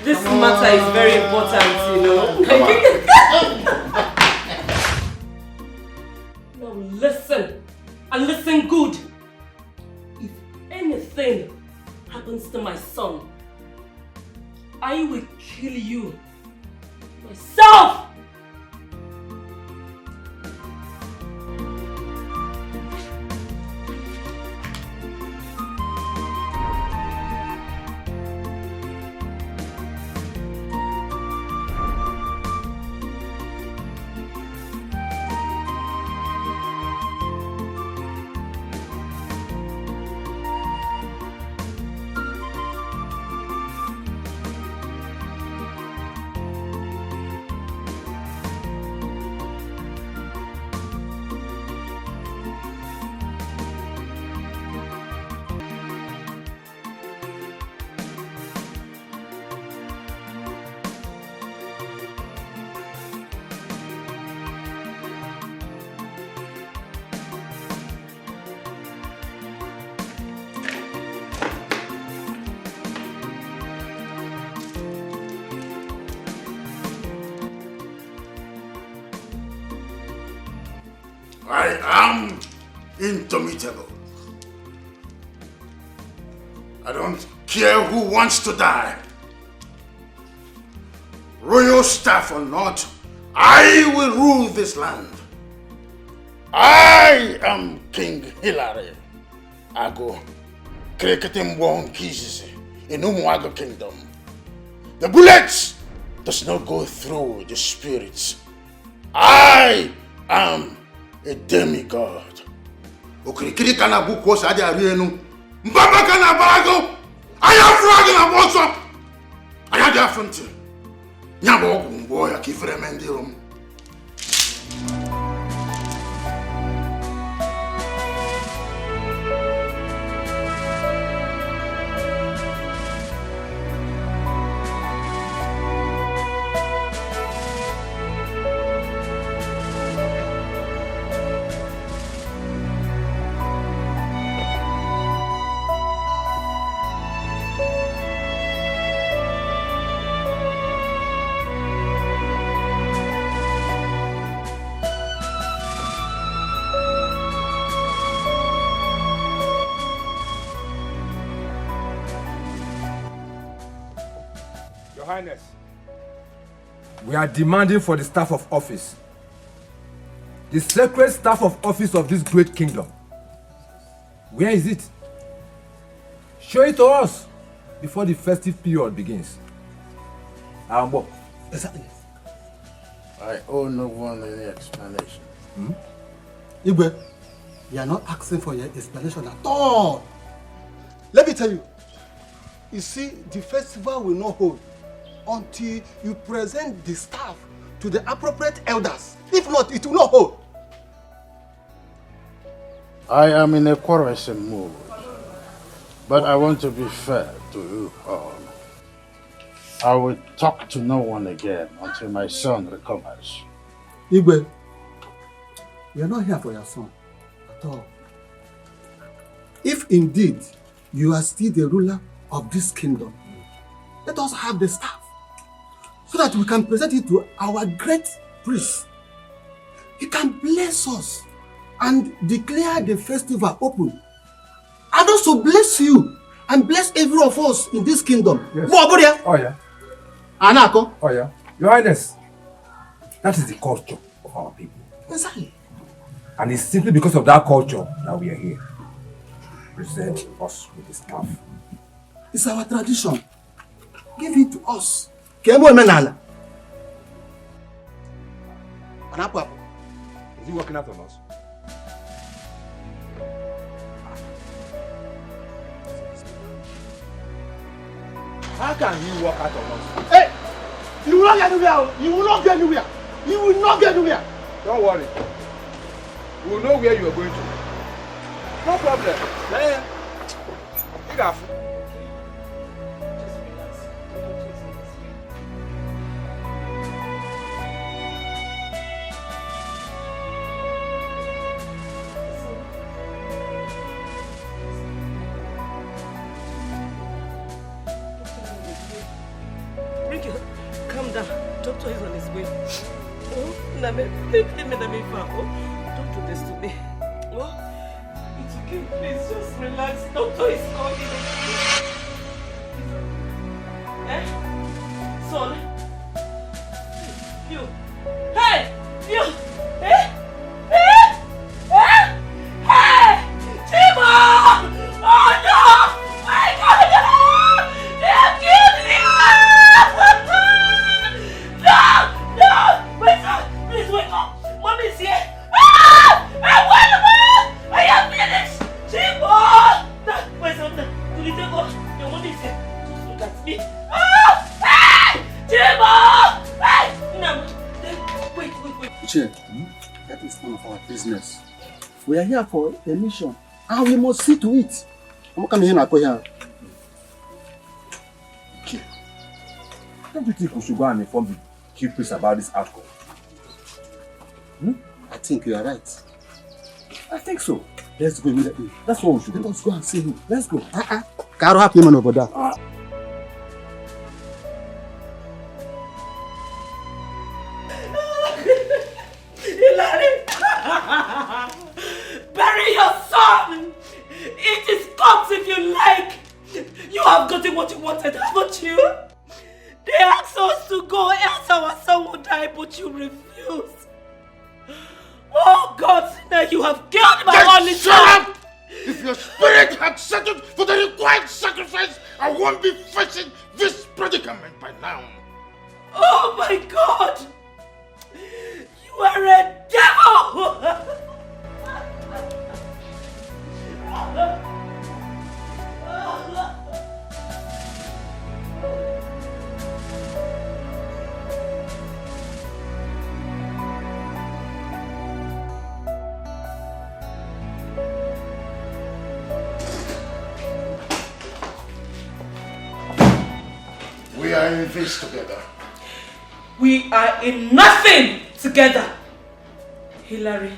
[SPEAKER 7] This matter is very important, you know. Now listen, and listen good. If anything happens to my son, I will kill you myself!
[SPEAKER 13] I am indomitable. I don't care who wants to die. Royal staff or not, I will rule this land. I am King Hilary. Ago Kriketim Wong Kizisi in Umuago Kingdom. The bullets does not go through the spirits. I am a demigod. Okrikiri kana buko sadi arienu. Mbaba kana bago. I am flagging a bossa. I had the affront. Nyabo boy, I keep remendirum.
[SPEAKER 1] We are demanding for the staff of office, the sacred staff of office of this great kingdom. Where is it? Show it to us before the festive period begins. Ambo.
[SPEAKER 13] Exactly. I owe no one any explanation.
[SPEAKER 14] Igwe, we are not asking for your explanation at all. Let me tell you. You see, the festival will not hold until you present the staff to the appropriate elders. If not, it will not hold.
[SPEAKER 13] I am in a quarrelsome mood, but I want to be fair to you all. I will talk to no one again until my son recovers.
[SPEAKER 14] Igwe, we are not here for your son at all. If indeed you are still the ruler of this kingdom, let us have the staff so that we can present it to our great priest. He can bless us and declare the festival open, and also bless you and bless every of us in this kingdom.
[SPEAKER 1] Yes.
[SPEAKER 14] Oh
[SPEAKER 1] yeah.
[SPEAKER 14] Anako.
[SPEAKER 1] Oh yeah. Your Highness, that is the culture of our people.
[SPEAKER 14] Exactly.
[SPEAKER 1] And it's simply because of that culture that we are here. Present us with the staff.
[SPEAKER 14] It's our tradition. Give it to us. Is
[SPEAKER 1] he working out on us? How can he work out on us?
[SPEAKER 14] Hey! You will not get anywhere. You will not get anywhere. You will not get anywhere.
[SPEAKER 1] Don't worry. We will know where you are going to. No problem. Yeah. You got food.
[SPEAKER 7] doctor is on his way. Oh, don't do this to me. Oh, it's okay, please just relax. Doctor is coming. Eh? Son? You. Hey! You! Eh? Eh? Eh? Hey! Timo! Oh no! My God! They have killed me! No! No! My son! Please wake up! Mommy is here! Ah! I am finished! Timo! No! My son! Do you take off? Your mommy is here. Just look at me. Ah! Hey! Timo! Hey! No! Wait.
[SPEAKER 14] Uche, that is none of our business. We are here for a mission, and we must see to it. I'm coming here now. Uche,
[SPEAKER 1] don't you think we should go and inform the chief priest about this outcome?
[SPEAKER 14] I think you are right.
[SPEAKER 1] I think so.
[SPEAKER 14] Let's go immediately.
[SPEAKER 1] That's what we should do.
[SPEAKER 14] Let us go and see him.
[SPEAKER 1] Let's go.
[SPEAKER 14] Caro have payment over there.
[SPEAKER 7] Bury your son! Eat his corpse if you like! You have gotten what you wanted, haven't you? They asked us to go, else our son would die, but you refused. Oh God, now you have killed my only son!
[SPEAKER 13] Shut up! If your spirit had settled for the required sacrifice, I won't be facing this predicament by now.
[SPEAKER 7] Oh my God! You are a devil!
[SPEAKER 13] We are in this together.
[SPEAKER 7] We are in nothing together. Hillary,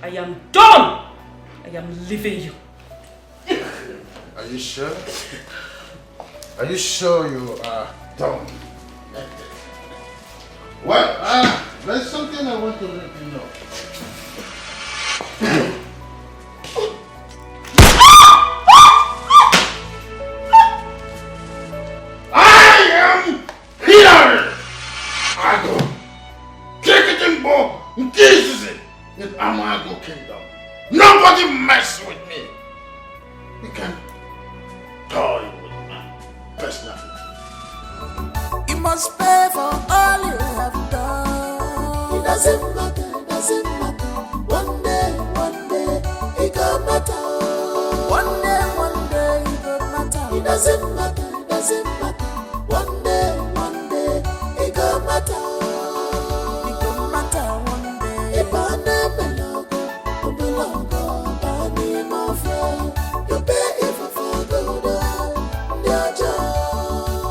[SPEAKER 7] I am done. I am leaving you.
[SPEAKER 13] Are you sure? Are you sure you are done? Well, there's something I want to let you know. I am Hillary! Ago. Kiketimbo Nkizisi in Amago Kingdom. Nobody mess with me. You can toy with my personal.
[SPEAKER 15] You must pay for all you have done. It doesn't matter. One day, it gon' matter. One day, it gon' matter. It doesn't matter. One day, it gon' matter. It gon' matter one day. If I never belong, I need more friend. You pay if I forgo your joy.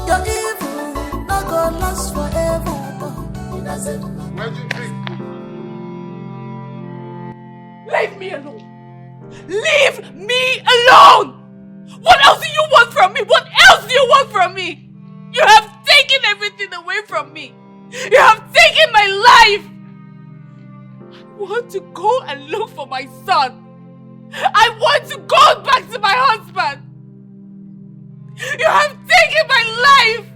[SPEAKER 15] Your evil not gonna last forever. It doesn't matter.
[SPEAKER 13] Where do you think?
[SPEAKER 2] Leave me alone! Leave me alone! What else do you want from me? What else do you want from me? You have taken everything away from me. You have taken my life. I want to go and look for my son. I want to go back to my husband. You have taken my life.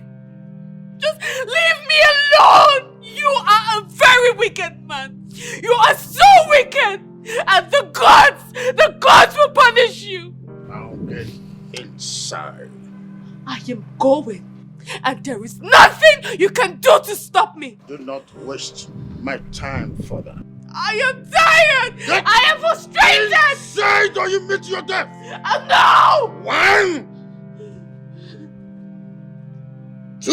[SPEAKER 2] Just leave me alone. You are a very wicked man. You are so wicked. And the gods will punish you.
[SPEAKER 13] Now get inside.
[SPEAKER 2] I am going, and there is nothing you can do to stop me.
[SPEAKER 13] Do not waste my time further.
[SPEAKER 2] I am tired. I am frustrated.
[SPEAKER 13] Inside or you meet your death.
[SPEAKER 2] No.
[SPEAKER 13] 1, 2,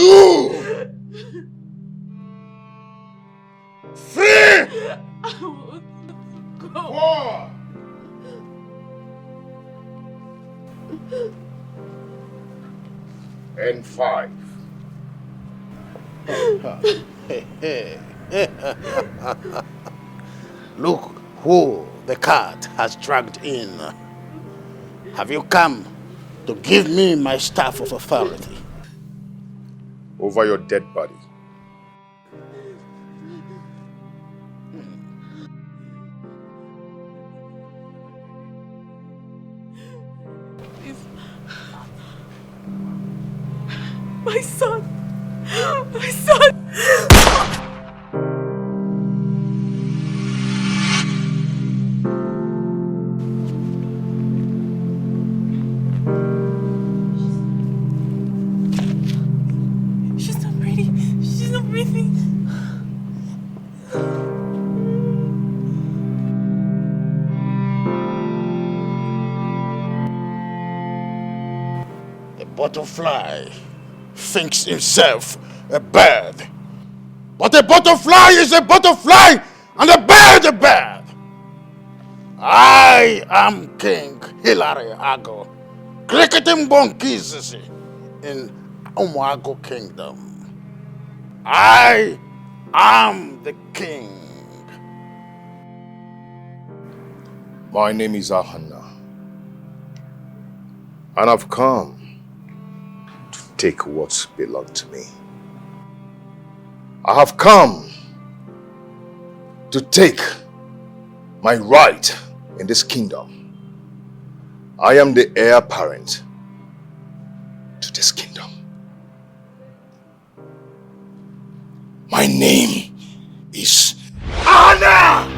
[SPEAKER 13] 3, 4. And 5. Look who the cat has dragged in. Have you come to give me my staff of authority?
[SPEAKER 10] Over your dead body.
[SPEAKER 2] My son! My son! She's not breathing. She's not breathing.
[SPEAKER 13] A butterfly thinks himself a bird. But a butterfly is a butterfly and a bird a bird. I am King Hilary Ago, cricketing bonkeys in Umuago Kingdom. I am the king.
[SPEAKER 10] My name is Ahana, and I've come to take what belongs to me. I have come to take my right in this kingdom. I am the heir apparent to this kingdom. My name is Ahana!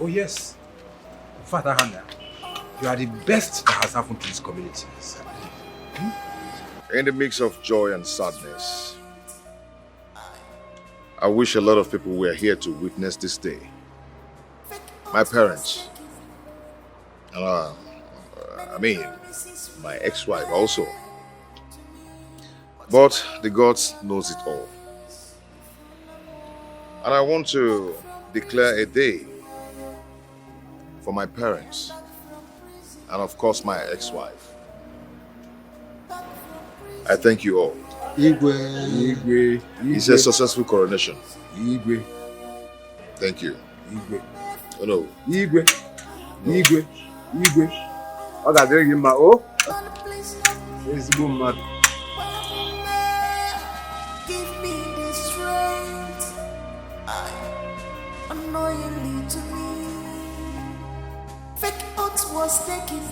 [SPEAKER 1] Oh yes. Father Hannah, you are the best that has happened to this community.
[SPEAKER 10] In the mix of joy and sadness, I wish a lot of people were here to witness this day. My parents, and my ex-wife also. But the gods knows it all. And I want to declare a day for my parents and of course my ex-wife. I thank you all.
[SPEAKER 1] Igwe.
[SPEAKER 10] It's a successful coronation.
[SPEAKER 1] Igwe.
[SPEAKER 10] Thank you.
[SPEAKER 1] Igwe.
[SPEAKER 10] Oh no.
[SPEAKER 1] Igwe. Igwe. Ọ ga-adịrị gị mma o. Ezigbo mmadụ.
[SPEAKER 15] Give me the strength unknowingly to me. Fake oath was taken.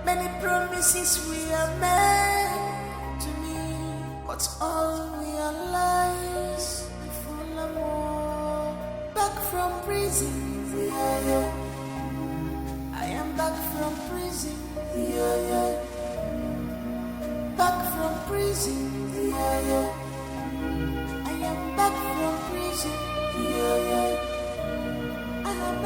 [SPEAKER 15] Many promises we are made to me, but all realize we fall amore. Back from prison. I am back from prison. Back from prison. I am back from prison. I am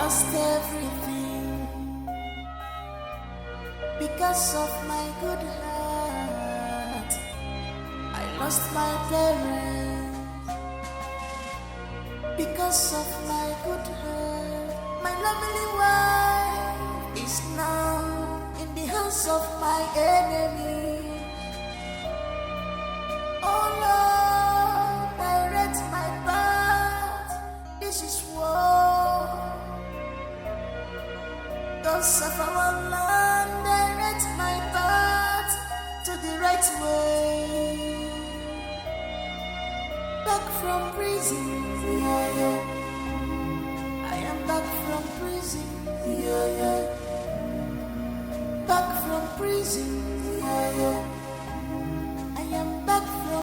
[SPEAKER 15] lost everything because of my good heart. I lost my parents because of my good heart. My lovely wife is now in the hands of my enemy. Oh Lord, direct my path. This is war. Those of our land, direct my path to the right way. Back from prison, yeah, yeah. I am back from prison, yeah, yeah. Back from prison, yeah, yeah.